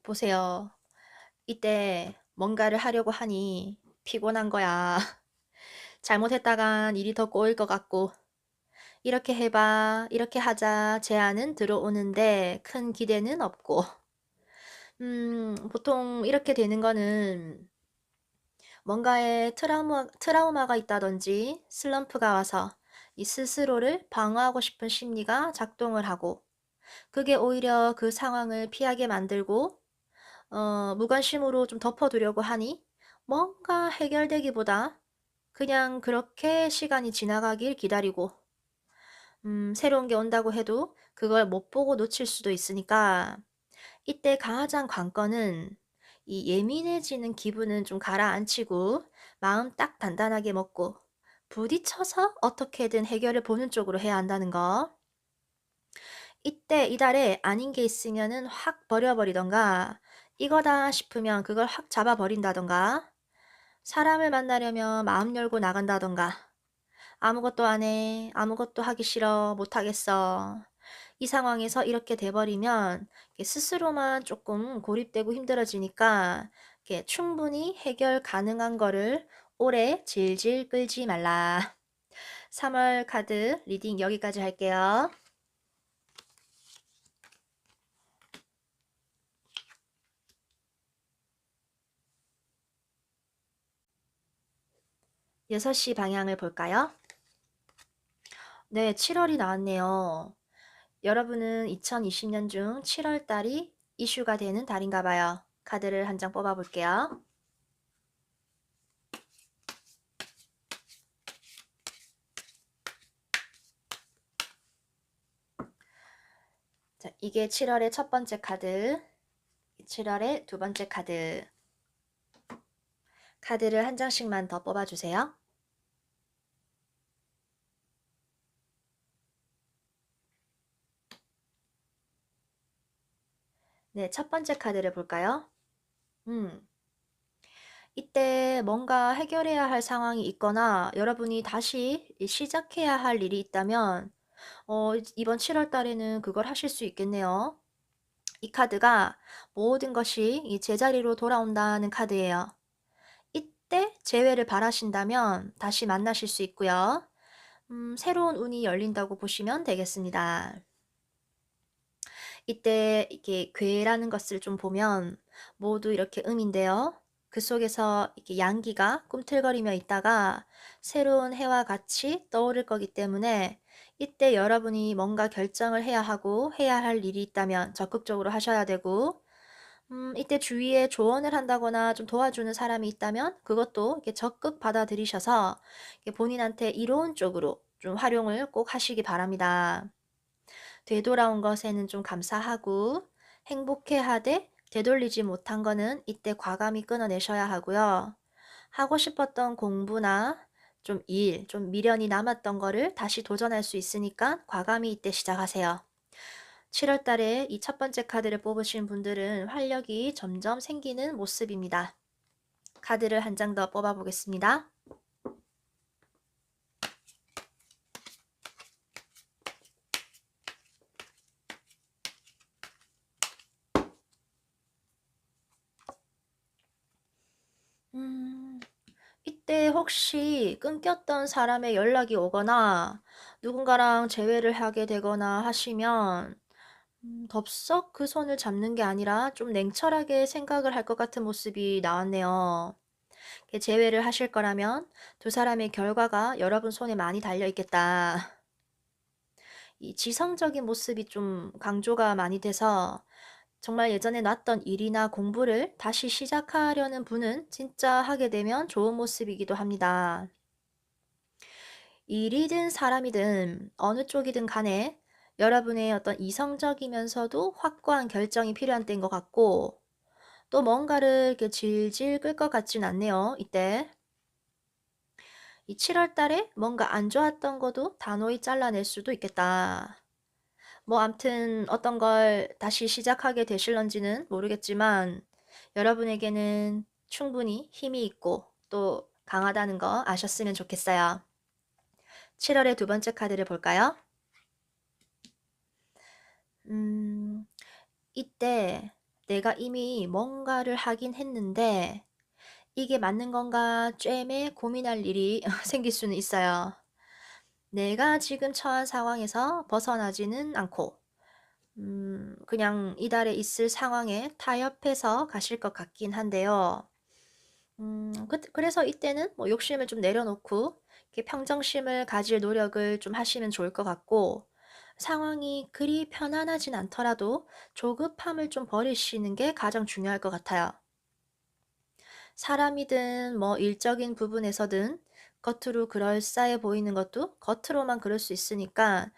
보세요. 이때 뭔가를 하려고 하니 피곤한 거야. 잘못했다간 일이 더 꼬일 것 같고 이렇게 해봐, 이렇게 하자 제안은 들어오는데 큰 기대는 없고 보통 이렇게 되는 거는 뭔가에 트라우마가 있다든지 슬럼프가 와서 이 스스로를 방어하고 싶은 심리가 작동을 하고 그게 오히려 그 상황을 피하게 만들고 무관심으로 좀 덮어두려고 하니 뭔가 해결되기보다 그냥 그렇게 시간이 지나가길 기다리고, 새로운 게 온다고 해도 그걸 못 보고 놓칠 수도 있으니까 이때 가장 관건은 이 예민해지는 기분은 좀 가라앉히고 마음 딱 단단하게 먹고 부딪혀서 어떻게든 해결을 보는 쪽으로 해야 한다는 거. 이때 이달에 아닌 게 있으면은 확 버려버리던가 이거다 싶으면 그걸 확 잡아버린다던가 사람을 만나려면 마음 열고 나간다던가 아무것도 안 해. 아무것도 하기 싫어. 못 하겠어. 이 상황에서 이렇게 돼 버리면 이게 스스로만 조금 고립되고 힘들어지니까 이렇게 충분히 해결 가능한 거를 오래 질질 끌지 말라. 3월 카드 리딩 여기까지 할게요. 6시 방향을 볼까요? 네, 7월이 나왔네요. 여러분은 2020년 중 7월 달이 이슈가 되는 달인가 봐요. 카드를 한 장 뽑아 볼게요. 자, 이게 7월의 첫 번째 카드, 7월의 두 번째 카드. 카드를 한 장씩만 더 뽑아주세요. 네, 첫 번째 카드를 볼까요? 음, 이때 뭔가 해결해야 할 상황이 있거나 여러분이 다시 시작해야 할 일이 있다면 이번 7월 달에는 그걸 하실 수 있겠네요. 이 카드가 모든 것이 이 제자리로 돌아온다는 카드예요. 이때 재회를 바라신다면 다시 만나실 수 있고요. 새로운 운이 열린다고 보시면 되겠습니다. 이때 이게 괴라는 것을 좀 보면 모두 이렇게 음인데요. 그 속에서 이렇게 양기가 꿈틀거리며 있다가 새로운 해와 같이 떠오를 거기 때문에 이때 여러분이 뭔가 결정을 해야 하고 해야 할 일이 있다면 적극적으로 하셔야 되고 이때 주위에 조언을 한다거나 좀 도와주는 사람이 있다면 그것도 이렇게 적극 받아들이셔서 이렇게 본인한테 이로운 쪽으로 좀 활용을 꼭 하시기 바랍니다. 되돌아온 것에는 좀 감사하고 행복해하되 되돌리지 못한 거는 이때 과감히 끊어내셔야 하고요. 하고 싶었던 공부나 좀 일, 좀 미련이 남았던 거를 다시 도전할 수 있으니까 과감히 이때 시작하세요. 7월 달에 이 첫 번째 카드를 뽑으신 분들은 활력이 점점 생기는 모습입니다. 카드를 한 장 더 뽑아 보겠습니다. 음, 이때 혹시 끊겼던 사람의 연락이 오거나 누군가랑 재회를 하게 되거나 하시면 덥석 그 손을 잡는 게 아니라 좀 냉철하게 생각을 할 것 같은 모습이 나왔네요. 이렇게 재회를 하실 거라면 두 사람의 결과가 여러분 손에 많이 달려 있겠다. 이 지성적인 모습이 좀 강조가 많이 돼서 정말 예전에 놨던 일이나 공부를 다시 시작하려는 분은 진짜 하게 되면 좋은 모습이기도 합니다. 일이든 사람이든 어느 쪽이든 간에 여러분의 어떤 이성적이면서도 확고한 결정이 필요한 때인 것 같고 또 뭔가를 이렇게 질질 끌 것 같진 않네요. 이때 이 7월 달에 뭔가 안 좋았던 것도 단호히 잘라낼 수도 있겠다. 뭐 암튼 어떤 걸 다시 시작하게 되실런지는 모르겠지만 여러분에게는 충분히 힘이 있고 또 강하다는 거 아셨으면 좋겠어요. 7월의 두 번째 카드를 볼까요? 음, 이때 내가 이미 뭔가를 하긴 했는데 이게 맞는 건가 쨈에 고민할 일이 생길 수는 있어요. 내가 지금 처한 상황에서 벗어나지는 않고 그냥 이달에 있을 상황에 타협해서 가실 것 같긴 한데요. 그래서 이때는 뭐 욕심을 좀 내려놓고 이렇게 평정심을 가질 노력을 좀 하시면 좋을 것 같고 상황이 그리 편안하진 않더라도 조급함을 좀 버리시는 게 가장 중요할 것 같아요. 사람이든 뭐 일적인 부분에서든 겉으로 그럴싸해 보이는 것도 겉으로만 그럴 수 있으니까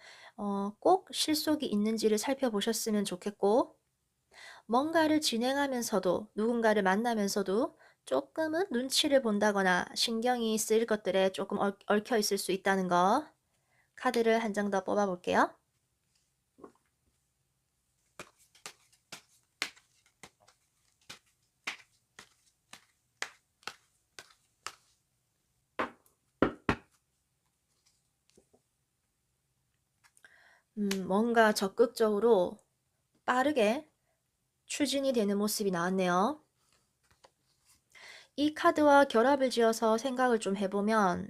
꼭 실속이 있는지를 살펴보셨으면 좋겠고, 뭔가를 진행하면서도 누군가를 만나면서도 조금은 눈치를 본다거나 신경이 쓰일 것들에 조금 얽혀 있을 수 있다는 거. 카드를 한 장 더 뽑아 볼게요. 뭔가 적극적으로 빠르게 추진이 되는 모습이 나왔네요. 이 카드와 결합을 지어서 생각을 좀 해보면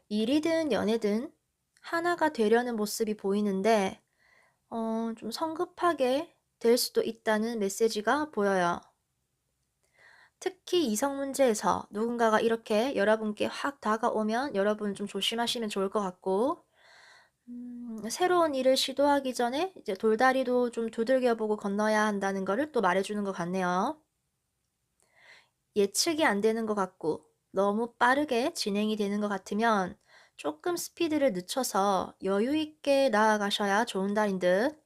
일이든 연애든 하나가 되려는 모습이 보이는데 좀 성급하게 될 수도 있다는 메시지가 보여요. 특히 이성 문제에서 누군가가 이렇게 여러분께 확 다가오면 여러분 좀 조심하시면 좋을 것 같고, 새로운 일을 시도하기 전에 이제 돌다리도 좀 두들겨 보고 건너야 한다는 거를 또 말해주는 것 같네요. 예측이 안 되는 것 같고 너무 빠르게 진행이 되는 것 같으면 조금 스피드를 늦춰서 여유 있게 나아가셔야 좋은 달인 듯.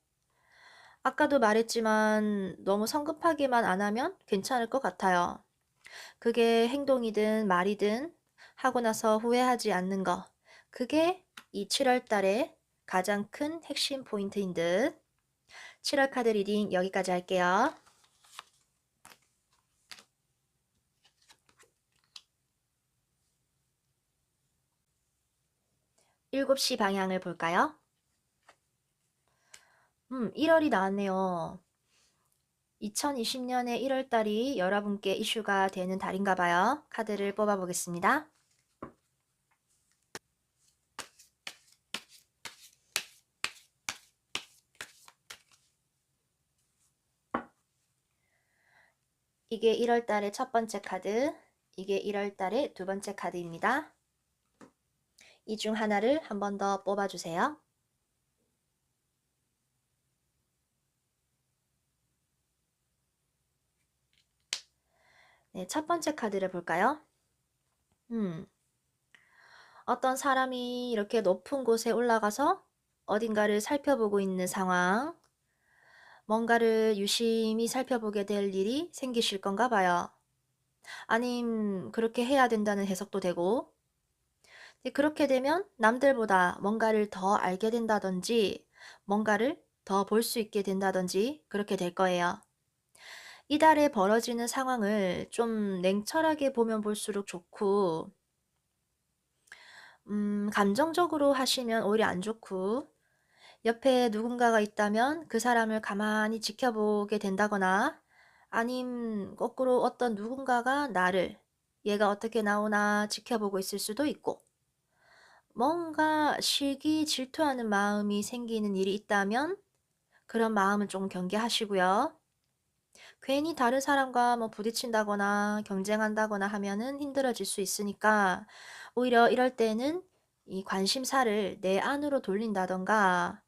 아까도 말했지만 너무 성급하게만 안 하면 괜찮을 것 같아요. 그게 행동이든 말이든 하고 나서 후회하지 않는 거. 그게 이 7월 달에 가장 큰 핵심 포인트인 듯. 7월 카드 리딩 여기까지 할게요. 7시 방향을 볼까요? 1월이 나왔네요. 2020년의 1월 달이 여러분께 이슈가 되는 달인가 봐요. 카드를 뽑아 보겠습니다. 이게 1월 달의 첫 번째 카드, 이게 1월 달의 두 번째 카드입니다. 이 중 하나를 한 번 더 뽑아 주세요. 네, 첫 번째 카드를 볼까요? 어떤 사람이 이렇게 높은 곳에 올라가서 어딘가를 살펴보고 있는 상황, 뭔가를 유심히 살펴보게 될 일이 생기실 건가 봐요. 아님 그렇게 해야 된다는 해석도 되고, 그렇게 되면 남들보다 뭔가를 더 알게 된다든지 뭔가를 더 볼 수 있게 된다든지 그렇게 될 거예요. 이달에 벌어지는 상황을 좀 냉철하게 보면 볼수록 좋고, 감정적으로 하시면 오히려 안 좋고, 옆에 누군가가 있다면 그 사람을 가만히 지켜보게 된다거나, 아님 거꾸로 어떤 누군가가 나를 얘가 어떻게 나오나 지켜보고 있을 수도 있고, 뭔가 시기 질투하는 마음이 생기는 일이 있다면 그런 마음은 좀 경계하시고요. 괜히 다른 사람과 뭐 부딪힌다거나 경쟁한다거나 하면은 힘들어질 수 있으니까 오히려 이럴 때는 이 관심사를 내 안으로 돌린다던가,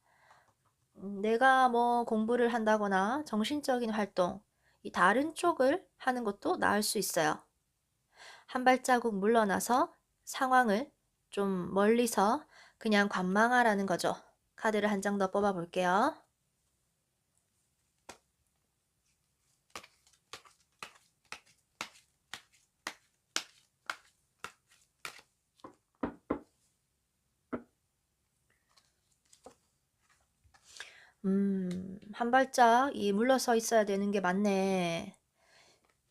내가 뭐 공부를 한다거나 정신적인 활동, 이 다른 쪽을 하는 것도 나을 수 있어요. 한 발자국 물러나서 상황을 좀 멀리서 그냥 관망하라는 거죠. 카드를 한 장 더 뽑아 볼게요. 한 발짝 이 물러서 있어야 되는 게 맞네.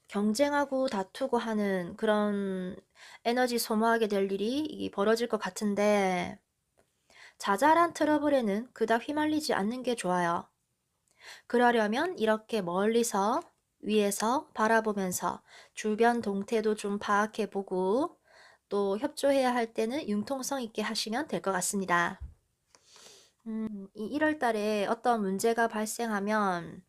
경쟁하고 다투고 하는 그런 에너지 소모하게 될 일이 벌어질 것 같은데, 자잘한 트러블에는 그닥 휘말리지 않는 게 좋아요. 그러려면 이렇게 멀리서 위에서 바라보면서 주변 동태도 좀 파악해 보고 또 협조해야 할 때는 융통성 있게 하시면 될 것 같습니다. 이 1월 달에 어떤 문제가 발생하면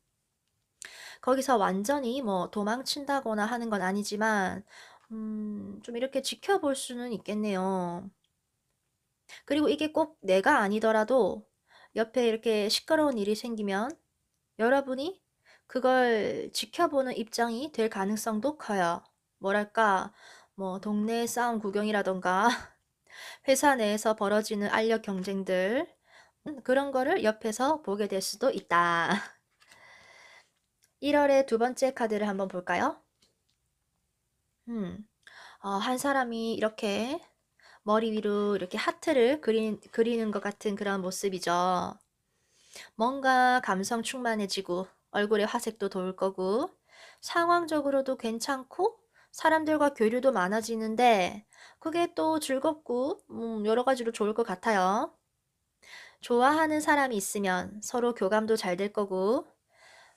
거기서 완전히 뭐 도망친다거나 하는 건 아니지만 좀 이렇게 지켜볼 수는 있겠네요. 그리고 이게 꼭 내가 아니더라도 옆에 이렇게 시끄러운 일이 생기면 여러분이 그걸 지켜보는 입장이 될 가능성도 커요. 뭐랄까, 뭐, 동네 싸움 구경이라던가, 회사 내에서 벌어지는 알력 경쟁들, 그런 거를 옆에서 보게 될 수도 있다. 1월의 두 번째 카드를 한번 볼까요? 한 사람이 이렇게 머리 위로 이렇게 하트를 그리는 것 같은 그런 모습이죠. 뭔가 감성 충만해지고 얼굴에 화색도 돌 거고 상황적으로도 괜찮고 사람들과 교류도 많아지는데 그게 또 즐겁고 여러 가지로 좋을 것 같아요. 좋아하는 사람이 있으면 서로 교감도 잘 될 거고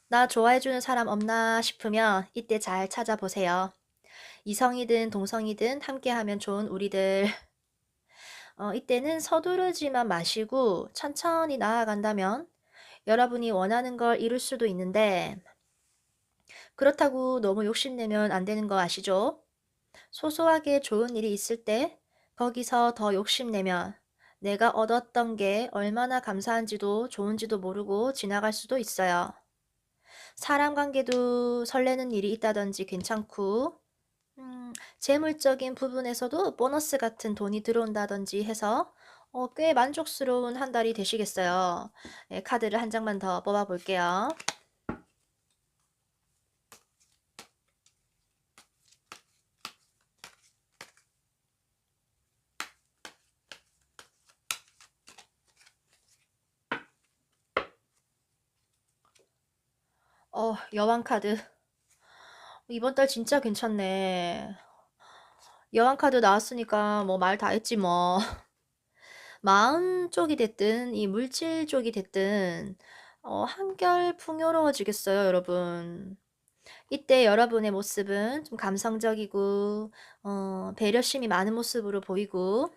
나 좋아해주는 사람 없나 싶으면 이때 잘 찾아보세요. 이성이든 동성이든 함께하면 좋은 우리들. 이때는 서두르지만 마시고 천천히 나아간다면 여러분이 원하는 걸 이룰 수도 있는데 그렇다고 너무 욕심내면 안 되는 거 아시죠? 소소하게 좋은 일이 있을 때 거기서 더 욕심내면 내가 얻었던 게 얼마나 감사한지도 좋은지도 모르고 지나갈 수도 있어요. 사람 관계도 설레는 일이 있다든지 괜찮고 재물적인 부분에서도 보너스 같은 돈이 들어온다든지 해서 꽤 만족스러운 한 달이 되시겠어요. 네, 카드를 한 장만 더 뽑아 볼게요. 여왕 카드. 이번 달 진짜 괜찮네. 여왕 카드 나왔으니까 뭐 말 다 했지 뭐. 마음 쪽이 됐든 이 물질 쪽이 됐든 한결 풍요로워지겠어요, 여러분. 이때 여러분의 모습은 좀 감성적이고 배려심이 많은 모습으로 보이고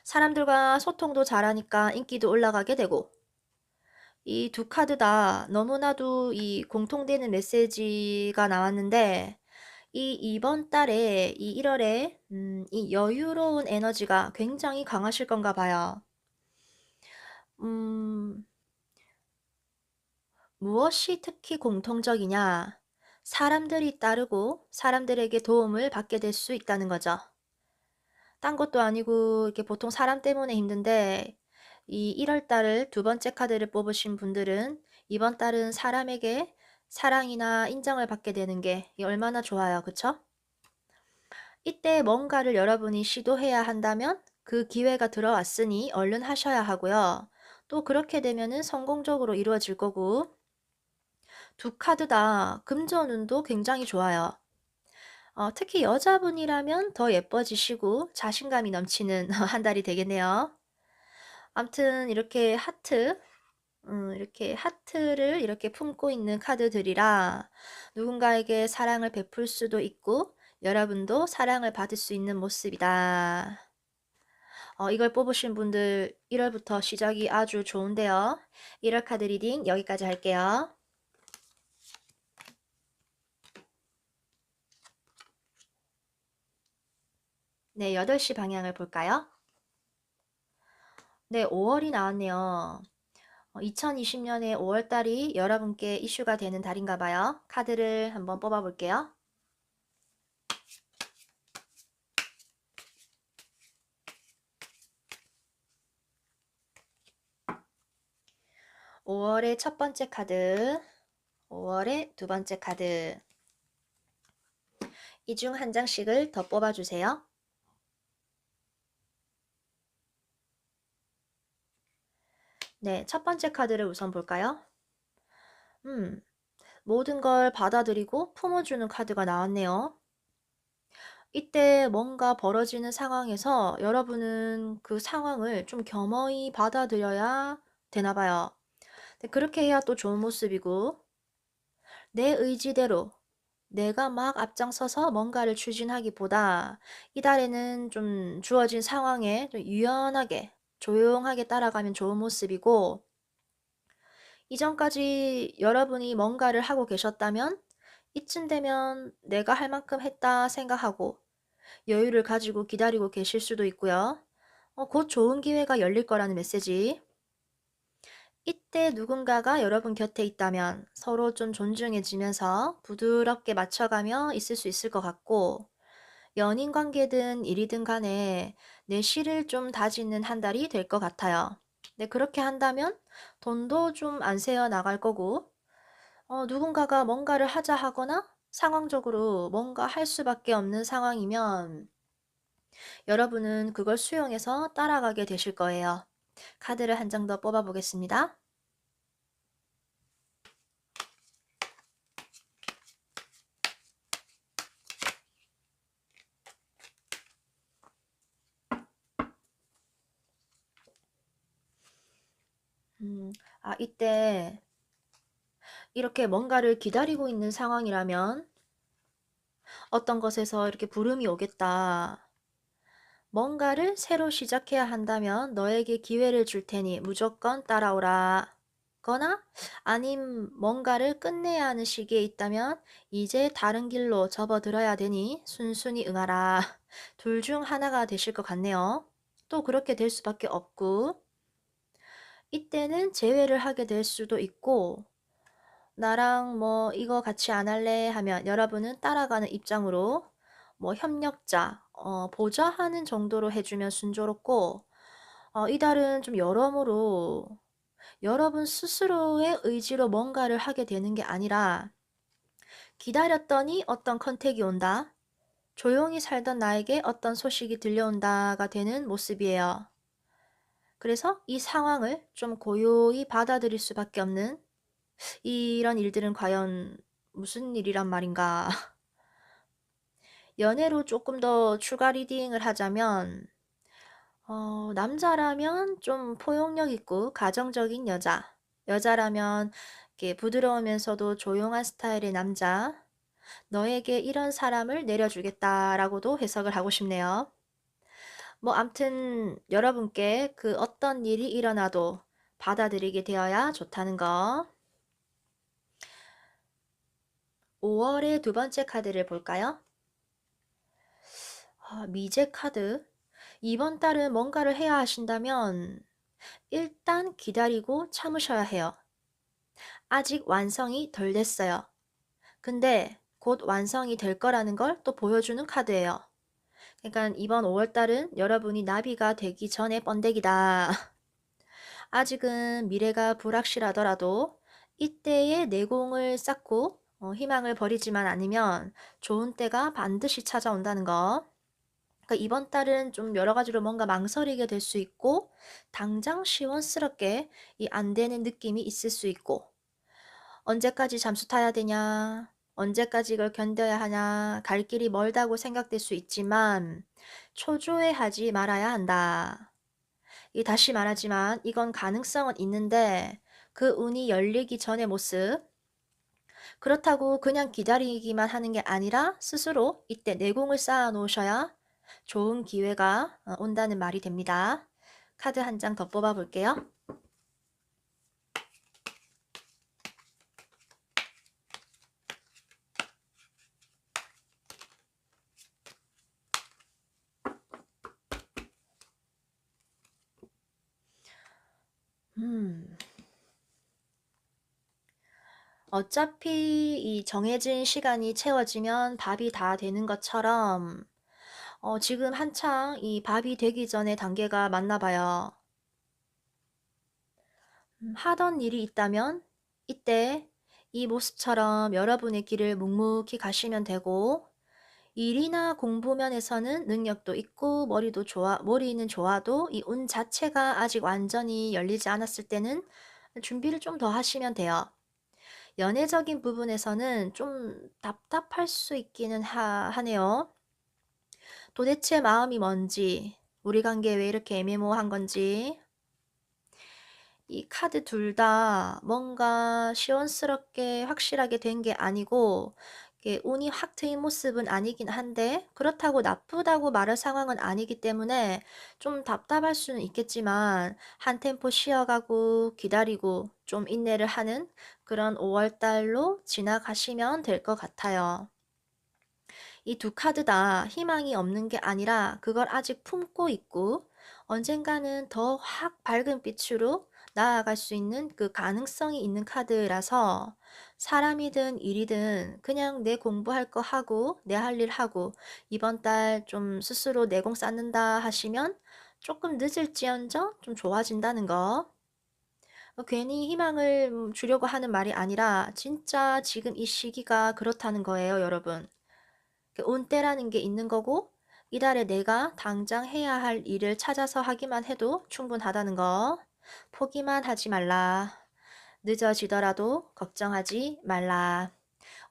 사람들과 소통도 잘하니까 인기도 올라가게 되고 이 두 카드 다 너무나도 이 공통되는 메시지가 나왔는데 이번 달에 이 1월에 이 여유로운 에너지가 굉장히 강하실 건가 봐요. 음, 무엇이 특히 공통적이냐? 사람들이 따르고 사람들에게 도움을 받게 될 수 있다는 거죠. 딴 것도 아니고 이렇게 보통 사람 때문에 힘든데 이 1월 달을 두 번째 카드를 뽑으신 분들은 이번 달은 사람에게 사랑이나 인정을 받게 되는 게 얼마나 좋아요. 그쵸? 이때 뭔가를 여러분이 시도해야 한다면 그 기회가 들어왔으니 얼른 하셔야 하고요. 또 그렇게 되면은 성공적으로 이루어질 거고 두 카드 다 금전운도 굉장히 좋아요. 특히 여자분이라면 더 예뻐지시고 자신감이 넘치는 한 달이 되겠네요. 암튼 이렇게 하트를 이렇게 품고 있는 카드들이라 누군가에게 사랑을 베풀 수도 있고 여러분도 사랑을 받을 수 있는 모습이다. 이걸 뽑으신 분들 1월부터 시작이 아주 좋은데요. 1월 카드 리딩 여기까지 할게요. 네, 8시 방향을 볼까요? 네, 5월이 나왔네요. 2020년의 5월 달이 여러분께 이슈가 되는 달인가 봐요. 카드를 한번 뽑아 볼게요. 5월의 첫 번째 카드, 5월의 두 번째 카드. 이 중 한 장씩을 더 뽑아주세요. 네, 첫 번째 카드를 우선 볼까요? 모든 걸 받아들이고 품어주는 카드가 나왔네요. 이때 뭔가 벌어지는 상황에서 여러분은 그 상황을 좀 겸허히 받아들여야 되나 봐요. 그렇게 해야 또 좋은 모습이고, 내 의지대로 내가 막 앞장서서 뭔가를 추진하기보다 이달에는 좀 주어진 상황에 좀 유연하게, 조용하게 따라가면 좋은 모습이고, 이전까지 여러분이 뭔가를 하고 계셨다면, 이쯤 되면 내가 할 만큼 했다 생각하고 여유를 가지고 기다리고 계실 수도 있고요. 곧 좋은 기회가 열릴 거라는 메시지. 이때 누군가가 여러분 곁에 있다면 서로 좀 존중해지면서 부드럽게 맞춰가며 있을 수 있을 것 같고, 연인 관계든 일이든 간에 내 실을 좀 다지는 한 달이 될 것 같아요. 네, 그렇게 한다면 돈도 좀 안 새어 나갈 거고, 누군가가 뭔가를 하자 하거나 상황적으로 뭔가 할 수밖에 없는 상황이면 여러분은 그걸 수용해서 따라가게 되실 거예요. 카드를 한 장 더 뽑아 보겠습니다. 이때 이렇게 뭔가를 기다리고 있는 상황이라면 어떤 것에서 이렇게 부름이 오겠다. 뭔가를 새로 시작해야 한다면 너에게 기회를 줄 테니 무조건 따라오라. 거나 아님 뭔가를 끝내야 하는 시기에 있다면 이제 다른 길로 접어들어야 되니 순순히 응하라. 둘 중 하나가 되실 것 같네요. 또 그렇게 될 수밖에 없고, 이때는 재회를 하게 될 수도 있고, 나랑 뭐 이거 같이 안 할래 하면 여러분은 따라가는 입장으로 뭐 협력자, 보좌하는 정도로 해주면 순조롭고, 이달은 좀 여러모로 여러분 스스로의 의지로 뭔가를 하게 되는 게 아니라 기다렸더니 어떤 컨택이 온다. 조용히 살던 나에게 어떤 소식이 들려온다가 되는 모습이에요. 그래서 이 상황을 좀 고요히 받아들일 수밖에 없는, 이런 일들은 과연 무슨 일이란 말인가. 연애로 조금 더 추가 리딩을 하자면, 남자라면 좀 포용력 있고 가정적인 여자, 여자라면 이렇게 부드러우면서도 조용한 스타일의 남자, 너에게 이런 사람을 내려주겠다라고도 해석을 하고 싶네요. 뭐 암튼 여러분께 그 어떤 일이 일어나도 받아들이게 되어야 좋다는 거. 5월의 두 번째 카드를 볼까요? 미제 카드. 이번 달은 뭔가를 해야 하신다면 일단 기다리고 참으셔야 해요. 아직 완성이 덜 됐어요. 근데 곧 완성이 될 거라는 걸 또 보여주는 카드예요. 그러니까 이번 5월 달은 여러분이 나비가 되기 전에 번데기다. 아직은 미래가 불확실하더라도 이때의 내공을 쌓고 희망을 버리지만 않으면 좋은 때가 반드시 찾아온다는 거. 그러니까 이번 달은 좀 여러 가지로 뭔가 망설이게 될 수 있고, 당장 시원스럽게 이 안 되는 느낌이 있을 수 있고, 언제까지 잠수 타야 되냐, 언제까지 이걸 견뎌야 하냐, 갈 길이 멀다고 생각될 수 있지만 초조해하지 말아야 한다. 다시 말하지만 이건 가능성은 있는데 그 운이 열리기 전의 모습. 그렇다고 그냥 기다리기만 하는 게 아니라 스스로 이때 내공을 쌓아 놓으셔야 좋은 기회가 온다는 말이 됩니다. 카드 한 장 더 뽑아 볼게요. 음, 어차피 이 정해진 시간이 채워지면 밥이 다 되는 것처럼 지금 한창 이 밥이 되기 전의 단계가 맞나 봐요. 하던 일이 있다면 이때 이 모습처럼 여러분의 길을 묵묵히 가시면 되고, 일이나 공부 면에서는 능력도 있고 머리는 좋아도 이 운 자체가 아직 완전히 열리지 않았을 때는 준비를 좀 더 하시면 돼요. 연애적인 부분에서는 좀 답답할 수 있기는 하네요. 도대체 마음이 뭔지, 우리 관계 왜 이렇게 애매모호한 건지, 이 카드 둘 다 뭔가 시원스럽게 확실하게 된 게 아니고, 이게 운이 확 트인 모습은 아니긴 한데 그렇다고 나쁘다고 말할 상황은 아니기 때문에 좀 답답할 수는 있겠지만 한 템포 쉬어가고 기다리고 좀 인내를 하는 그런 5월 달로 지나가시면 될 것 같아요. 이 두 카드 다 희망이 없는 게 아니라 그걸 아직 품고 있고 언젠가는 더 확 밝은 빛으로 나아갈 수 있는 그 가능성이 있는 카드라서 사람이든 일이든 그냥 내 공부할 거 하고 내 할 일 하고 이번 달 좀 스스로 내공 쌓는다 하시면 조금 늦을지언정 좀 좋아진다는 거. 괜히 희망을 주려고 하는 말이 아니라 진짜 지금 이 시기가 그렇다는 거예요, 여러분. 온 때라는 게 있는 거고 이달에 내가 당장 해야 할 일을 찾아서 하기만 해도 충분하다는 거. 포기만 하지 말라. 늦어지더라도 걱정하지 말라.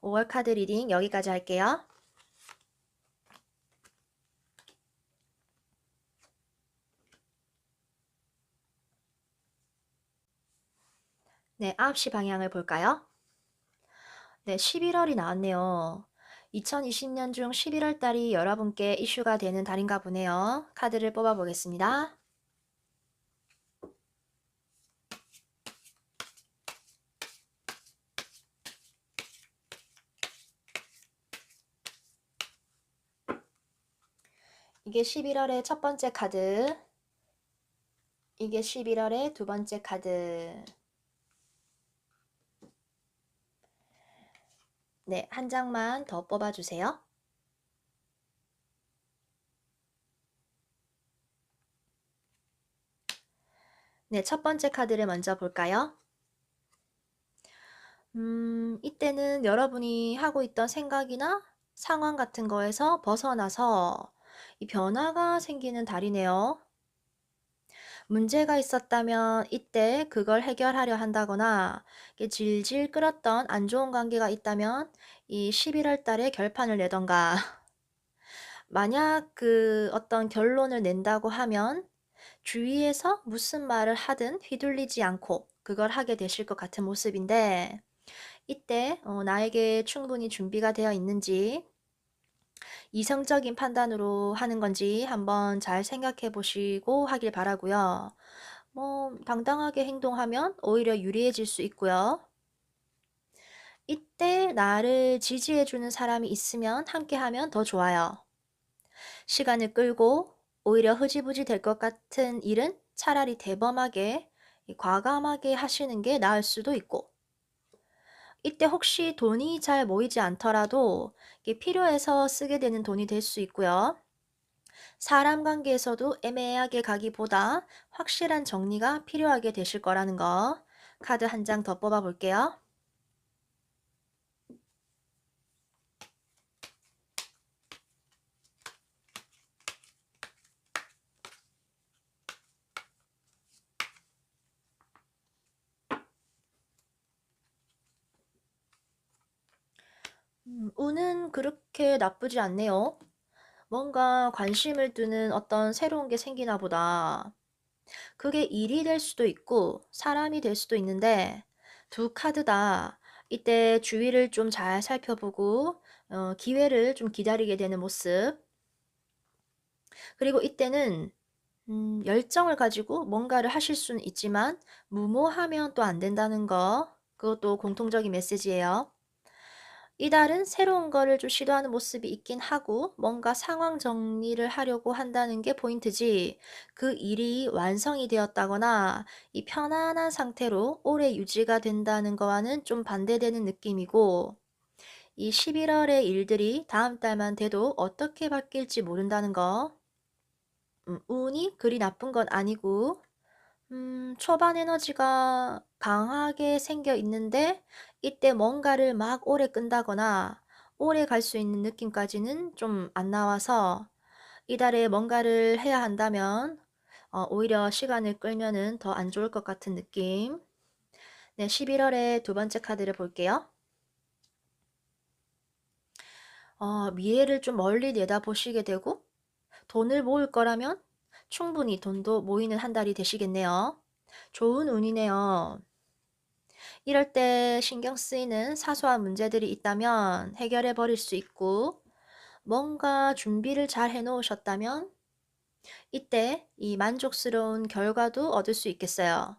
5월 카드 리딩 여기까지 할게요. 네, 9시 방향을 볼까요? 네, 11월이 나왔네요. 2020년 중 11월 달이 여러분께 이슈가 되는 달인가 보네요. 카드를 뽑아 보겠습니다. 이게 11월의 첫 번째 카드. 이게 11월의 두 번째 카드. 네, 한 장만 더 뽑아주세요. 네, 첫 번째 카드를 먼저 볼까요? 이때는 여러분이 하고 있던 생각이나 상황 같은 거에서 벗어나서 이 변화가 생기는 달이네요. 문제가 있었다면 이때 그걸 해결하려 한다거나 이게 질질 끌었던 안 좋은 관계가 있다면 이 11월 달에 결판을 내던가 만약 그 어떤 결론을 낸다고 하면 주위에서 무슨 말을 하든 휘둘리지 않고 그걸 하게 되실 것 같은 모습인데 이때 나에게 충분히 준비가 되어 있는지 이성적인 판단으로 하는 건지 한번 잘 생각해 보시고 하길 바라고요. 뭐 당당하게 행동하면 오히려 유리해질 수 있고요. 이때 나를 지지해 주는 사람이 있으면 함께 하면 더 좋아요. 시간을 끌고 오히려 흐지부지 될 것 같은 일은 차라리 대범하게 과감하게 하시는 게 나을 수도 있고 이때 혹시 돈이 잘 모이지 않더라도 이게 필요해서 쓰게 되는 돈이 될 수 있고요. 사람 관계에서도 애매하게 가기보다 확실한 정리가 필요하게 되실 거라는 거. 카드 한 장 더 뽑아 볼게요. 운은 그렇게 나쁘지 않네요. 뭔가 관심을 두는 어떤 새로운 게 생기나 보다. 그게 일이 될 수도 있고 사람이 될 수도 있는데 두 카드 다 이때 주위를 좀 잘 살펴보고 기회를 좀 기다리게 되는 모습. 그리고 이때는 열정을 가지고 뭔가를 하실 수는 있지만 무모하면 또 안 된다는 거. 그것도 공통적인 메시지예요. 이달은 새로운 거를 좀 시도하는 모습이 있긴 하고 뭔가 상황 정리를 하려고 한다는 게 포인트지 그 일이 완성이 되었다거나 이 편안한 상태로 오래 유지가 된다는 거와는 좀 반대되는 느낌이고 이 11월의 일들이 다음 달만 돼도 어떻게 바뀔지 모른다는 거. 운이 그리 나쁜 건 아니고 초반 에너지가 강하게 생겨 있는데 이때 뭔가를 막 오래 끈다거나 오래 갈 수 있는 느낌까지는 좀 안 나와서 이달에 뭔가를 해야 한다면 오히려 시간을 끌면은 더 안 좋을 것 같은 느낌. 네, 11월의 두 번째 카드를 볼게요. 미래를 좀 멀리 내다보시게 되고 돈을 모을 거라면 충분히 돈도 모이는 한 달이 되시겠네요. 좋은 운이네요. 이럴 때 신경 쓰이는 사소한 문제들이 있다면 해결해 버릴 수 있고 뭔가 준비를 잘 해 놓으셨다면 이때 이 만족스러운 결과도 얻을 수 있겠어요.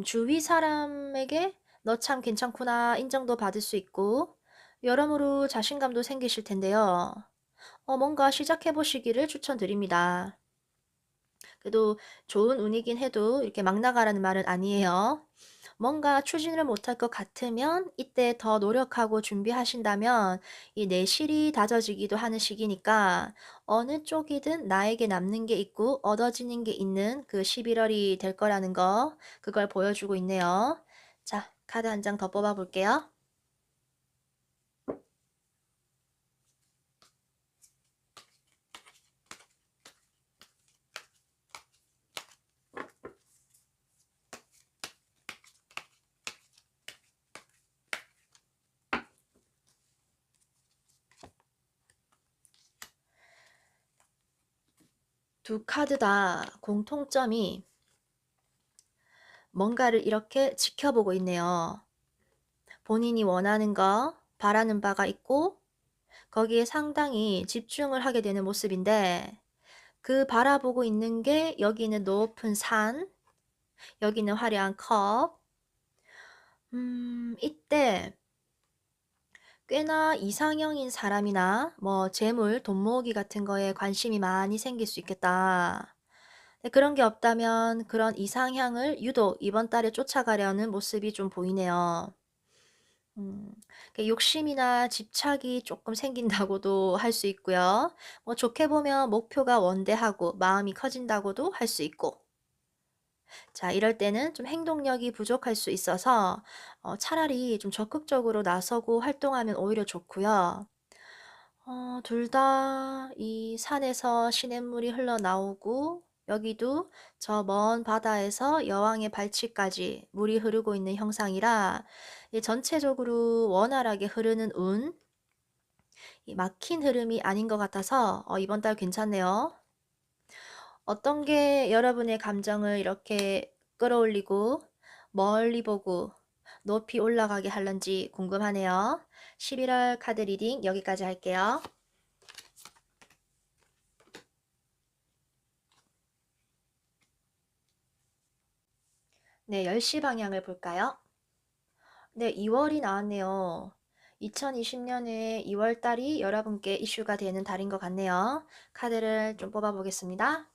주위 사람에게 너 참 괜찮구나 인정도 받을 수 있고 여러모로 자신감도 생기실 텐데요. 뭔가 시작해 보시기를 추천드립니다. 그래도 좋은 운이긴 해도 이렇게 막 나가라는 말은 아니에요. 뭔가 추진을 못할 것 같으면 이때 더 노력하고 준비하신다면 이 내실이 다져지기도 하는 시기니까 어느 쪽이든 나에게 남는 게 있고 얻어지는 게 있는 그 11월이 될 거라는 거, 그걸 보여주고 있네요. 자, 카드 한 장 더 뽑아 볼게요. 두 카드 다 공통점이 뭔가를 이렇게 지켜보고 있네요. 본인이 원하는 거, 바라는 바가 있고 거기에 상당히 집중을 하게 되는 모습인데 그 바라보고 있는 게 여기는 높은 산, 여기는 화려한 컵. 이때 꽤나 이상형인 사람이나 뭐 재물, 돈 모으기 같은 거에 관심이 많이 생길 수 있겠다. 근데 그런 게 없다면 그런 이상향을 유독 이번 달에 쫓아가려는 모습이 좀 보이네요. 음, 욕심이나 집착이 조금 생긴다고도 할 수 있고요. 뭐 좋게 보면 목표가 원대하고 마음이 커진다고도 할 수 있고. 자, 이럴 때는 좀 행동력이 부족할 수 있어서 차라리 좀 적극적으로 나서고 활동하면 오히려 좋고요. 둘 다 이 산에서 시냇물이 흘러나오고 여기도 저 먼 바다에서 여왕의 발치까지 물이 흐르고 있는 형상이라 이 전체적으로 원활하게 흐르는 운, 이 막힌 흐름이 아닌 것 같아서 이번 달 괜찮네요. 어떤 게 여러분의 감정을 이렇게 끌어올리고 멀리 보고 높이 올라가게 하는지 궁금하네요. 11월 카드 리딩 여기까지 할게요. 네, 10시 방향을 볼까요? 네, 2월이 나왔네요. 2020년에 2월 달이 여러분께 이슈가 되는 달인 것 같네요. 카드를 좀 뽑아 보겠습니다.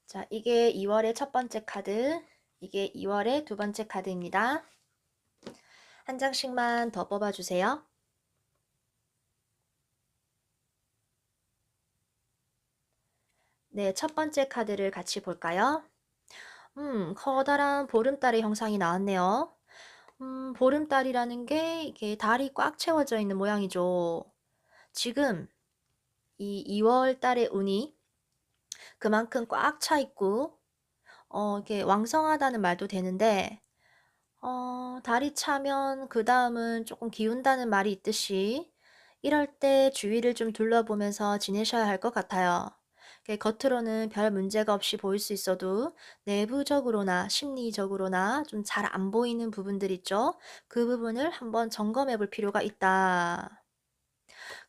자, 이게 2월의 첫 번째 카드, 이게 2월의 두 번째 카드입니다. 한 장씩만 더 뽑아주세요. 네, 첫 번째 카드를 같이 볼까요? 커다란 보름달의 형상이 나왔네요. 보름달이라는 게 이게 달이 꽉 채워져 있는 모양이죠. 지금 이 2월 달의 운이 그만큼 꽉 차 있고, 이게 왕성하다는 말도 되는데, 달이 차면 그 다음은 조금 기운다는 말이 있듯이, 이럴 때 주위를 좀 둘러보면서 지내셔야 할 것 같아요. 겉으로는 별 문제가 없이 보일 수 있어도 내부적으로나 심리적으로나 좀 잘 안 보이는 부분들 있죠? 그 부분을 한번 점검해 볼 필요가 있다.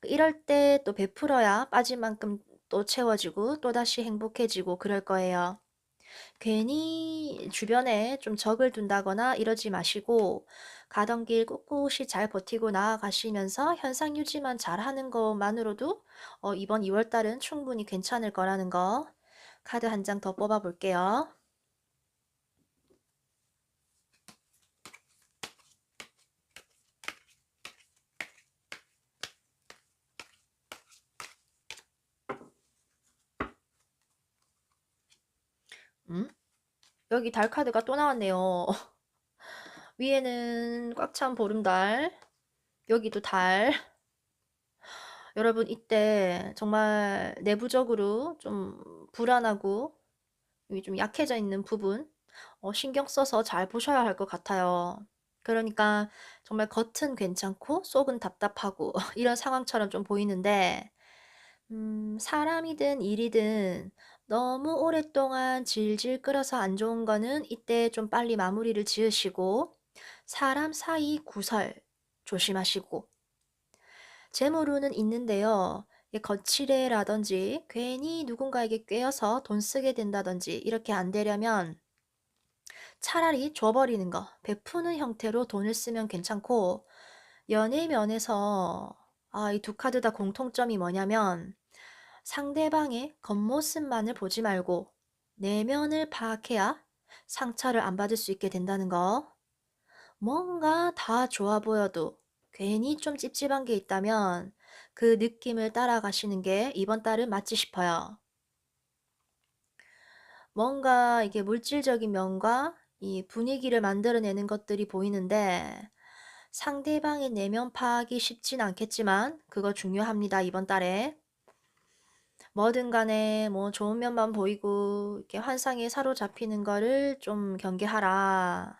이럴 때 또 베풀어야 빠진 만큼 또 채워지고 또다시 행복해지고 그럴 거예요. 괜히 주변에 좀 적을 둔다거나 이러지 마시고 가던 길 꿋꿋이 잘 버티고 나아가시면서 현상 유지만 잘하는 것만으로도 이번 2월 달은 충분히 괜찮을 거라는 거. 카드 한 장 더 뽑아 볼게요. 음? 여기 달 카드가 또 나왔네요. 위에는 꽉 찬 보름달, 여기도 달. 여러분 이때 정말 내부적으로 좀 불안하고 여기 좀 약해져 있는 부분 신경 써서 잘 보셔야 할 것 같아요. 그러니까 정말 겉은 괜찮고 속은 답답하고 이런 상황처럼 좀 보이는데 사람이든 일이든 너무 오랫동안 질질 끌어서 안 좋은 거는 이때 좀 빨리 마무리를 지으시고 사람 사이 구설 조심하시고 재물운은 있는데요. 거칠애라든지 괜히 누군가에게 꿰어서 돈 쓰게 된다든지 이렇게 안 되려면 차라리 줘버리는 거, 베푸는 형태로 돈을 쓰면 괜찮고, 연애 면에서 이 두 카드 다 공통점이 뭐냐면 상대방의 겉모습만을 보지 말고 내면을 파악해야 상처를 안 받을 수 있게 된다는 거. 뭔가 다 좋아 보여도 괜히 좀 찝찝한 게 있다면 그 느낌을 따라가시는 게 이번 달은 맞지 싶어요. 뭔가 이게 물질적인 면과 이 분위기를 만들어내는 것들이 보이는데 상대방의 내면 파악이 쉽진 않겠지만 그거 중요합니다, 이번 달에. 뭐든 간에 뭐 좋은 면만 보이고 이렇게 환상에 사로잡히는 거를 좀 경계하라.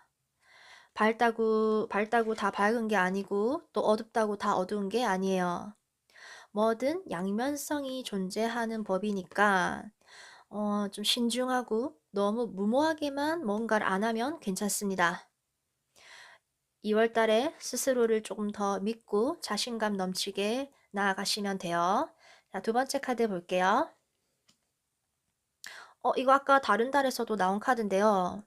밝다고 다 밝은 게 아니고 또 어둡다고 다 어두운 게 아니에요. 뭐든 양면성이 존재하는 법이니까 좀 신중하고 너무 무모하게만 뭔가를 안 하면 괜찮습니다. 2월 달에 스스로를 조금 더 믿고 자신감 넘치게 나아가시면 돼요. 자, 두 번째 카드 볼게요. 이거 아까 다른 달에서도 나온 카드인데요.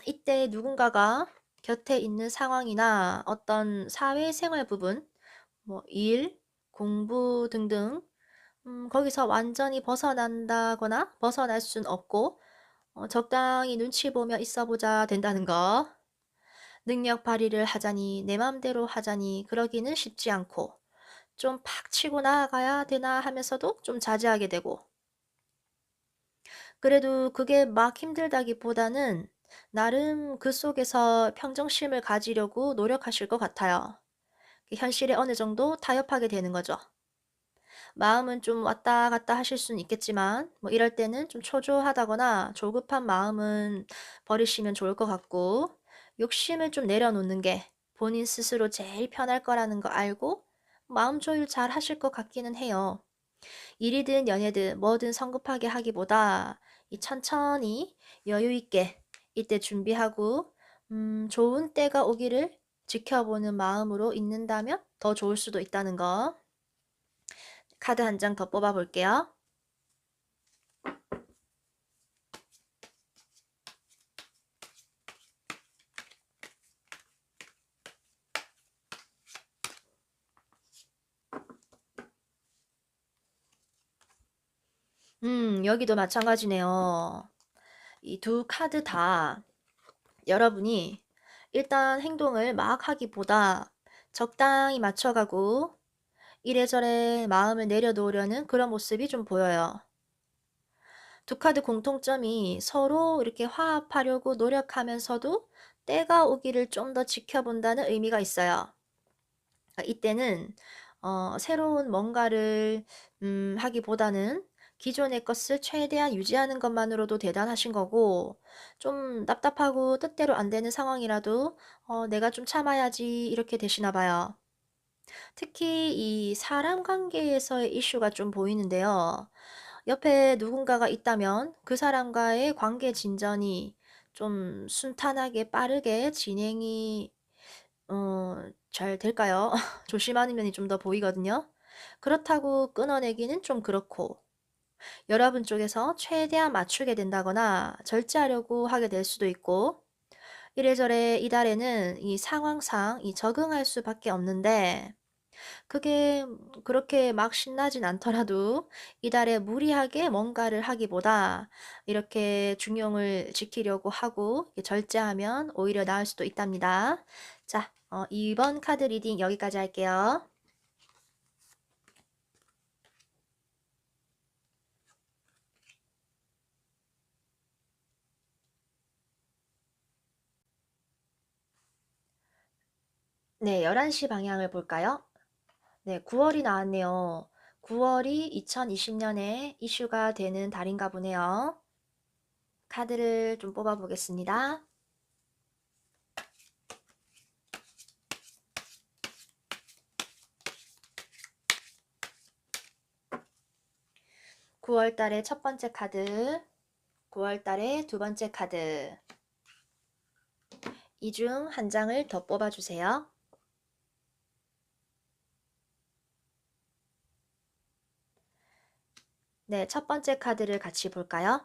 이때 누군가가 곁에 있는 상황이나 어떤 사회생활 부분, 뭐 일, 공부 등등, 거기서 완전히 벗어난다거나 벗어날 순 없고, 적당히 눈치 보며 있어 보자 된다는 거. 능력 발휘를 하자니, 내 맘대로 하자니, 그러기는 쉽지 않고, 좀 팍 치고 나아가야 되나 하면서도 좀 자제하게 되고, 그래도 그게 막 힘들다기보다는 나름 그 속에서 평정심을 가지려고 노력하실 것 같아요. 현실에 어느 정도 타협하게 되는 거죠. 마음은 좀 왔다 갔다 하실 수는 있겠지만, 뭐 이럴 때는 좀 초조하다거나 조급한 마음은 버리시면 좋을 것 같고, 욕심을 좀 내려놓는 게 본인 스스로 제일 편할 거라는 거 알고, 마음 조율 잘 하실 것 같기는 해요. 일이든 연애든 뭐든 성급하게 하기보다 이 천천히 여유 있게 이때 준비하고 좋은 때가 오기를 지켜보는 마음으로 있는다면 더 좋을 수도 있다는 거. 카드 한 장 더 뽑아 볼게요. 여기도 마찬가지네요. 이 두 카드 다 여러분이 일단 행동을 막 하기보다 적당히 맞춰가고 이래저래 마음을 내려놓으려는 그런 모습이 좀 보여요. 두 카드 공통점이 서로 이렇게 화합하려고 노력하면서도 때가 오기를 좀 더 지켜본다는 의미가 있어요. 이때는 새로운 뭔가를 하기보다는 기존의 것을 최대한 유지하는 것만으로도 대단하신 거고 좀 답답하고 뜻대로 안 되는 상황이라도 내가 좀 참아야지 이렇게 되시나 봐요. 특히 이 사람 관계에서의 이슈가 좀 보이는데요. 옆에 누군가가 있다면 그 사람과의 관계 진전이 좀 순탄하게 빠르게 진행이 잘 될까요? 조심하는 면이 좀 더 보이거든요. 그렇다고 끊어내기는 좀 그렇고 여러분 쪽에서 최대한 맞추게 된다거나 절제하려고 하게 될 수도 있고 이래저래 이달에는 이 상황상 이 적응할 수밖에 없는데 그게 그렇게 막 신나진 않더라도 이달에 무리하게 뭔가를 하기보다 이렇게 중용을 지키려고 하고 이렇게 절제하면 오히려 나을 수도 있답니다. 자, 2번 카드 리딩 여기까지 할게요. 네, 11시 방향을 볼까요? 네, 9월이 나왔네요. 9월이 2020년에 이슈가 되는 달인가 보네요. 카드를 좀 뽑아 보겠습니다. 9월 달의 첫 번째 카드, 9월 달의 두 번째 카드. 이 중 한 장을 더 뽑아 주세요. 네, 첫 번째 카드를 같이 볼까요?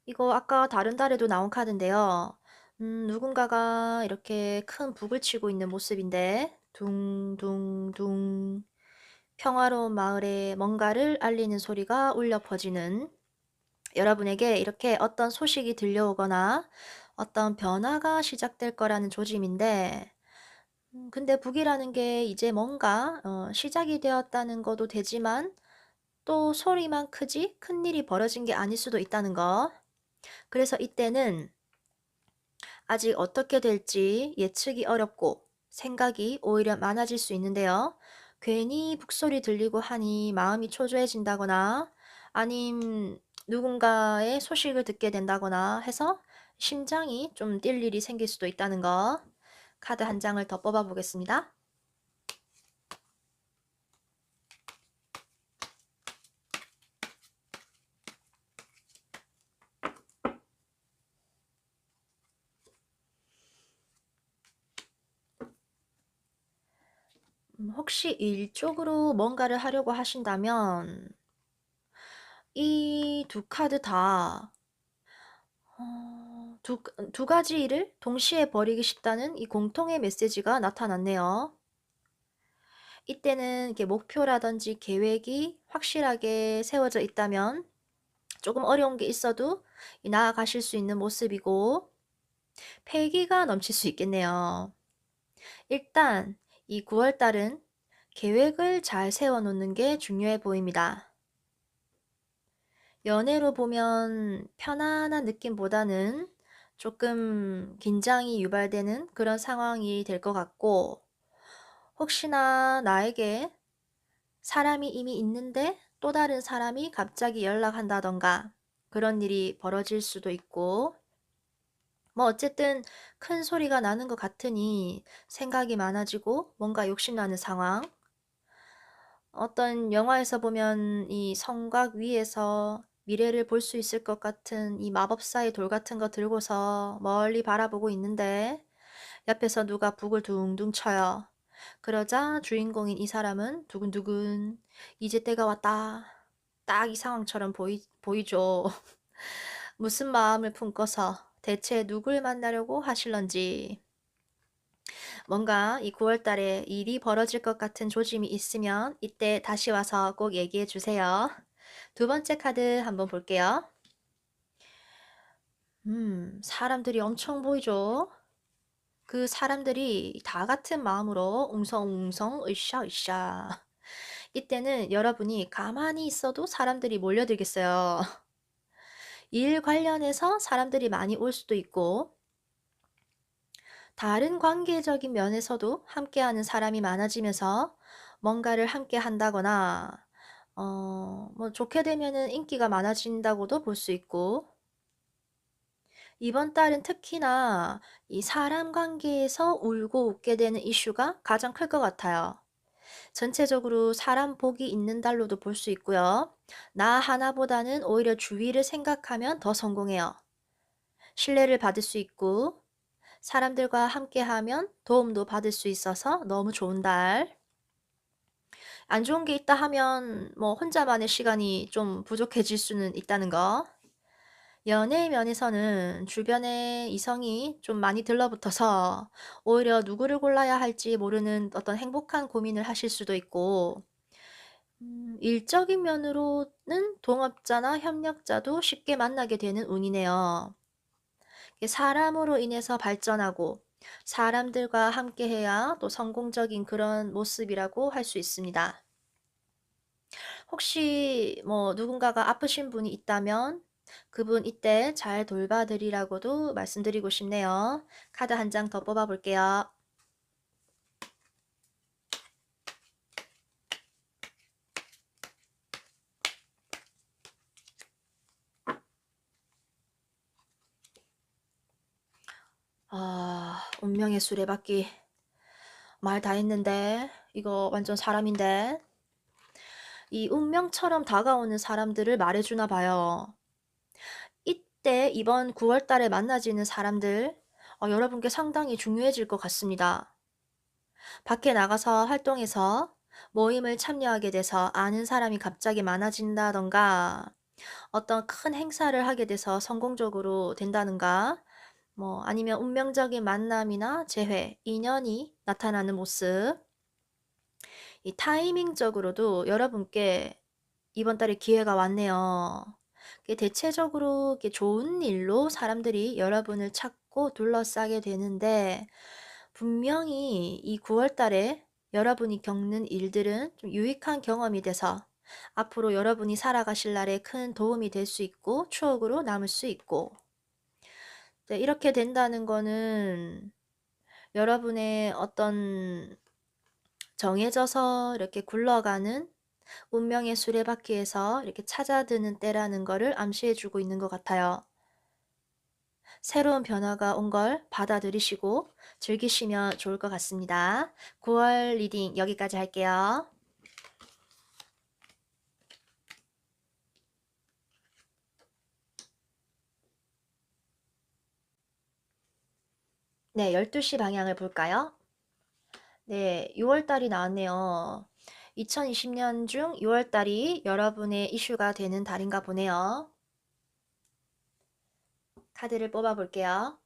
이거 아까 다른 달에도 나온 카드인데요. 누군가가 이렇게 큰 북을 치고 있는 모습인데 둥둥둥 평화로운 마을에 뭔가를 알리는 소리가 울려 퍼지는 여러분에게 이렇게 어떤 소식이 들려오거나 어떤 변화가 시작될 거라는 조짐인데 근데 북이라는 게 이제 뭔가 시작이 되었다는 것도 되지만 또 소리만 크지 큰일이 벌어진 게 아닐 수도 있다는 거. 그래서 이때는 아직 어떻게 될지 예측이 어렵고 생각이 오히려 많아질 수 있는데요. 괜히 북소리 들리고 하니 마음이 초조해진다거나 아님 누군가의 소식을 듣게 된다거나 해서 심장이 좀 뛸 일이 생길 수도 있다는 거. 카드 한 장을 더 뽑아 보겠습니다. 혹시 일 쪽으로 뭔가를 하려고 하신다면 이 두 카드 다 두 가지 일을 동시에 벌이기 쉽다는 이 공통의 메시지가 나타났네요. 이때는 이렇게 목표라든지 계획이 확실하게 세워져 있다면 조금 어려운 게 있어도 나아가실 수 있는 모습이고 패기가 넘칠 수 있겠네요. 일단 이 9월 달은 계획을 잘 세워 놓는 게 중요해 보입니다. 연애로 보면 편안한 느낌보다는 조금 긴장이 유발되는 그런 상황이 될 것 같고, 혹시나 나에게 사람이 이미 있는데 또 다른 사람이 갑자기 연락한다던가 그런 일이 벌어질 수도 있고, 뭐 어쨌든 큰 소리가 나는 것 같으니 생각이 많아지고 뭔가 욕심나는 상황. 어떤 영화에서 보면 이 성곽 위에서 미래를 볼 수 있을 것 같은 이 마법사의 돌 같은 거 들고서 멀리 바라보고 있는데 옆에서 누가 북을 둥둥 쳐요. 그러자 주인공인 이 사람은 두근두근 이제 때가 왔다. 딱 이 상황처럼 보이죠. 무슨 마음을 품고서 대체 누굴 만나려고 하실런지. 뭔가 이 9월 달에 일이 벌어질 것 같은 조짐이 있으면 이때 다시 와서 꼭 얘기해 주세요. 두 번째 카드 한번 볼게요. 사람들이 엄청 보이죠? 그 사람들이 다 같은 마음으로 웅성웅성 으쌰으쌰. 이때는 여러분이 가만히 있어도 사람들이 몰려들겠어요. 일 관련해서 사람들이 많이 올 수도 있고 다른 관계적인 면에서도 함께하는 사람이 많아지면서 뭔가를 함께 한다거나, 뭐 좋게 되면은 인기가 많아진다고도 볼 수 있고, 이번 달은 특히나 이 사람 관계에서 울고 웃게 되는 이슈가 가장 클 것 같아요. 전체적으로 사람 복이 있는 달로도 볼 수 있고요. 나 하나보다는 오히려 주위를 생각하면 더 성공해요. 신뢰를 받을 수 있고, 사람들과 함께하면 도움도 받을 수 있어서 너무 좋은 달. 안 좋은 게 있다 하면 뭐 혼자만의 시간이 좀 부족해질 수는 있다는 거. 연애 면에서는 주변에 이성이 좀 많이 들러붙어서 오히려 누구를 골라야 할지 모르는 어떤 행복한 고민을 하실 수도 있고, 일적인 면으로는 동업자나 협력자도 쉽게 만나게 되는 운이네요. 사람으로 인해서 발전하고 사람들과 함께해야 또 성공적인 그런 모습이라고 할 수 있습니다. 혹시 뭐 누군가가 아프신 분이 있다면 그분 이때 잘 돌봐드리라고도 말씀드리고 싶네요. 카드 한 장 더 뽑아 볼게요. 운명의 수레바퀴. 말 다 했는데 이거 완전 사람인데 이 운명처럼 다가오는 사람들을 말해주나 봐요. 이때 이번 9월 달에 만나지는 사람들 여러분께 상당히 중요해질 것 같습니다. 밖에 나가서 활동해서 모임을 참여하게 돼서 아는 사람이 갑자기 많아진다던가 어떤 큰 행사를 하게 돼서 성공적으로 된다는가, 뭐 아니면 운명적인 만남이나 재회, 인연이 나타나는 모습, 이 타이밍적으로도 여러분께 이번 달에 기회가 왔네요. 이게 대체적으로 이게 좋은 일로 사람들이 여러분을 찾고 둘러싸게 되는데 분명히 이 9월 달에 여러분이 겪는 일들은 좀 유익한 경험이 돼서 앞으로 여러분이 살아가실 날에 큰 도움이 될 수 있고 추억으로 남을 수 있고 네, 이렇게 된다는 거는 여러분의 어떤 정해져서 이렇게 굴러가는 운명의 수레바퀴에서 이렇게 찾아드는 때라는 거를 암시해 주고 있는 것 같아요. 새로운 변화가 온 걸 받아들이시고 즐기시면 좋을 것 같습니다. 9월 리딩 여기까지 할게요. 네, 12시 방향을 볼까요? 네, 6월 달이 나왔네요. 2020년 중 6월 달이 여러분의 이슈가 되는 달인가 보네요. 카드를 뽑아 볼게요.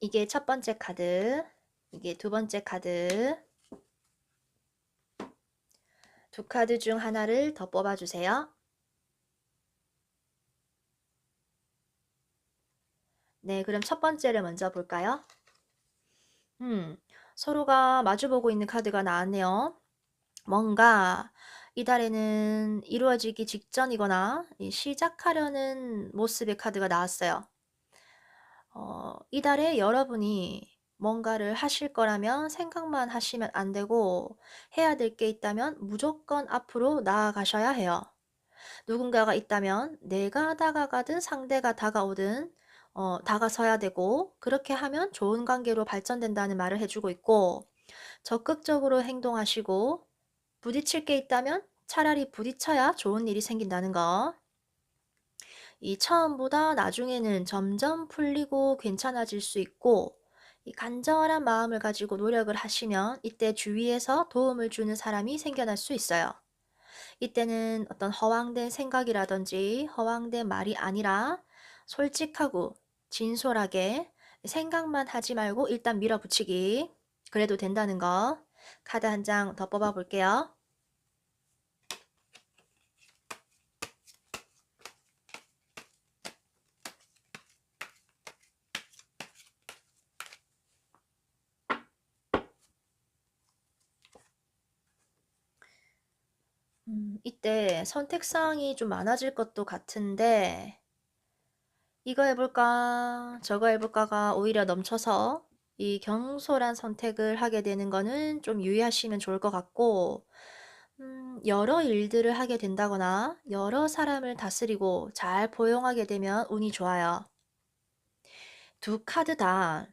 이게 첫 번째 카드, 이게 두 번째 카드, 두 카드 중 하나를 더 뽑아주세요. 네, 그럼 첫 번째를 먼저 볼까요? 서로가 마주보고 있는 카드가 나왔네요. 뭔가 이달에는 이루어지기 직전이거나 시작하려는 모습의 카드가 나왔어요. 이달에 여러분이 뭔가를 하실 거라면 생각만 하시면 안 되고 해야 될 게 있다면 무조건 앞으로 나아가셔야 해요. 누군가가 있다면 내가 다가가든 상대가 다가오든 다가서야 되고 그렇게 하면 좋은 관계로 발전된다는 말을 해주고 있고 적극적으로 행동하시고 부딪힐 게 있다면 차라리 부딪혀야 좋은 일이 생긴다는 거. 이 처음보다 나중에는 점점 풀리고 괜찮아질 수 있고 이 간절한 마음을 가지고 노력을 하시면 이때 주위에서 도움을 주는 사람이 생겨날 수 있어요. 이때는 어떤 허황된 생각이라든지 허황된 말이 아니라 솔직하고 진솔하게 생각만 하지 말고 일단 밀어붙이기. 그래도 된다는 거. 카드 한 장 더 뽑아 볼게요. 이때 선택사항이 좀 많아질 것도 같은데 이거 해볼까 저거 해볼까가 오히려 넘쳐서 이 경솔한 선택을 하게 되는 거는 좀 유의하시면 좋을 것 같고 여러 일들을 하게 된다거나 여러 사람을 다스리고 잘 포용하게 되면 운이 좋아요. 두 카드 다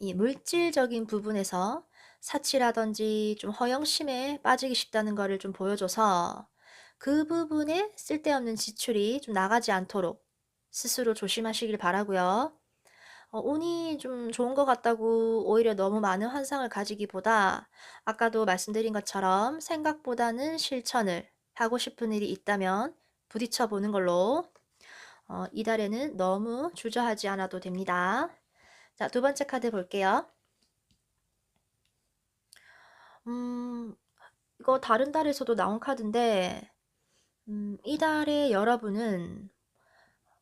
이 물질적인 부분에서 사치라든지 좀 허영심에 빠지기 쉽다는 거를 좀 보여줘서 그 부분에 쓸데없는 지출이 좀 나가지 않도록 스스로 조심하시길 바라고요. 운이 좀 좋은 것 같다고 오히려 너무 많은 환상을 가지기보다 아까도 말씀드린 것처럼 생각보다는 실천을 하고 싶은 일이 있다면 부딪혀 보는 걸로 이달에는 너무 주저하지 않아도 됩니다. 자, 두 번째 카드 볼게요. 음, 이거 다른 달에서도 나온 카드인데 이달에 여러분은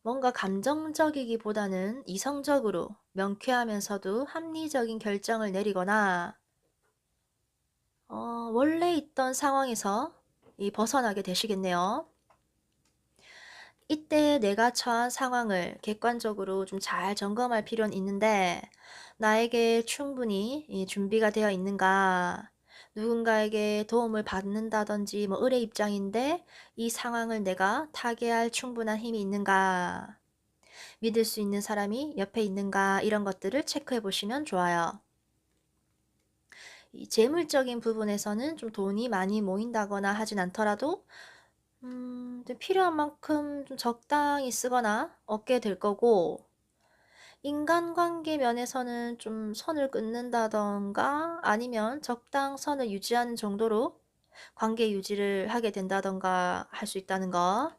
뭔가 감정적이기보다는 이성적으로 명쾌하면서도 합리적인 결정을 내리거나 원래 있던 상황에서 벗어나게 되시겠네요. 이때 내가 처한 상황을 객관적으로 좀 잘 점검할 필요는 있는데 나에게 충분히 준비가 되어 있는가 누군가에게 도움을 받는다든지 뭐 을의 입장인데 이 상황을 내가 타개할 충분한 힘이 있는가 믿을 수 있는 사람이 옆에 있는가 이런 것들을 체크해 보시면 좋아요. 이 재물적인 부분에서는 좀 돈이 많이 모인다거나 하진 않더라도 좀 필요한 만큼 좀 적당히 쓰거나 얻게 될 거고 인간관계 면에서는 좀 선을 끊는다던가 아니면 적당선을 유지하는 정도로 관계 유지를 하게 된다던가 할 수 있다는 거.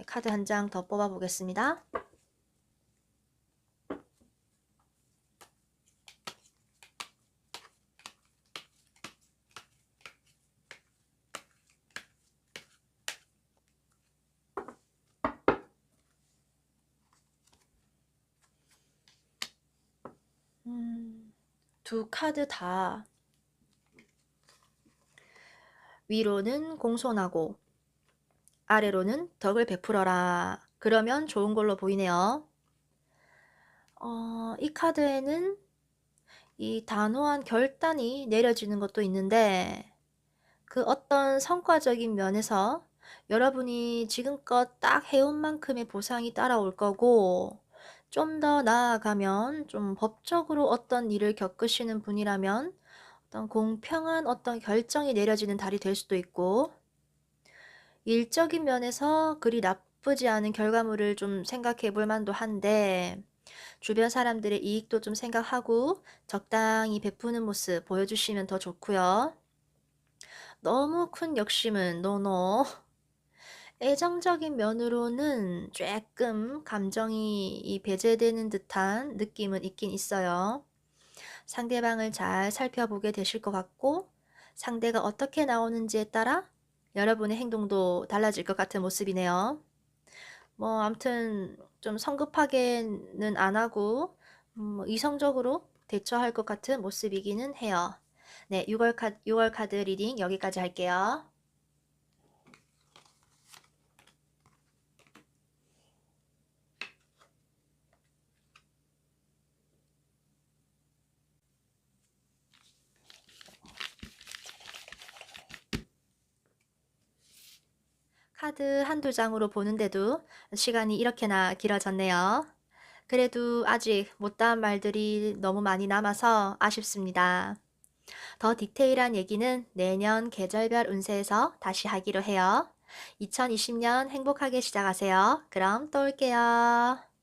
카드 한 장 더 뽑아 보겠습니다. 두 카드 다 위로는 공손하고 아래로는 덕을 베풀어라. 그러면 좋은 걸로 보이네요. 이 카드에는 이 단호한 결단이 내려지는 것도 있는데 그 어떤 성과적인 면에서 여러분이 지금껏 딱 해온 만큼의 보상이 따라올 거고 좀 더 나아가면 좀 법적으로 어떤 일을 겪으시는 분이라면 어떤 공평한 어떤 결정이 내려지는 달이 될 수도 있고 일적인 면에서 그리 나쁘지 않은 결과물을 좀 생각해 볼 만도 한데 주변 사람들의 이익도 좀 생각하고 적당히 베푸는 모습 보여주시면 더 좋고요. 너무 큰 욕심은 노노. 애정적인 면으로는 조금 감정이 배제되는 듯한 느낌은 있긴 있어요. 상대방을 잘 살펴보게 되실 것 같고 상대가 어떻게 나오는지에 따라 여러분의 행동도 달라질 것 같은 모습이네요. 뭐 아무튼 좀 성급하게는 안 하고 이성적으로 대처할 것 같은 모습이기는 해요. 네, 6월 카드 리딩 여기까지 할게요. 카드 한두 장으로 보는데도 시간이 이렇게나 길어졌네요. 그래도 아직 못다한 말들이 너무 많이 남아서 아쉽습니다. 더 디테일한 얘기는 내년 계절별 운세에서 다시 하기로 해요. 2020년 행복하게 시작하세요. 그럼 또 올게요.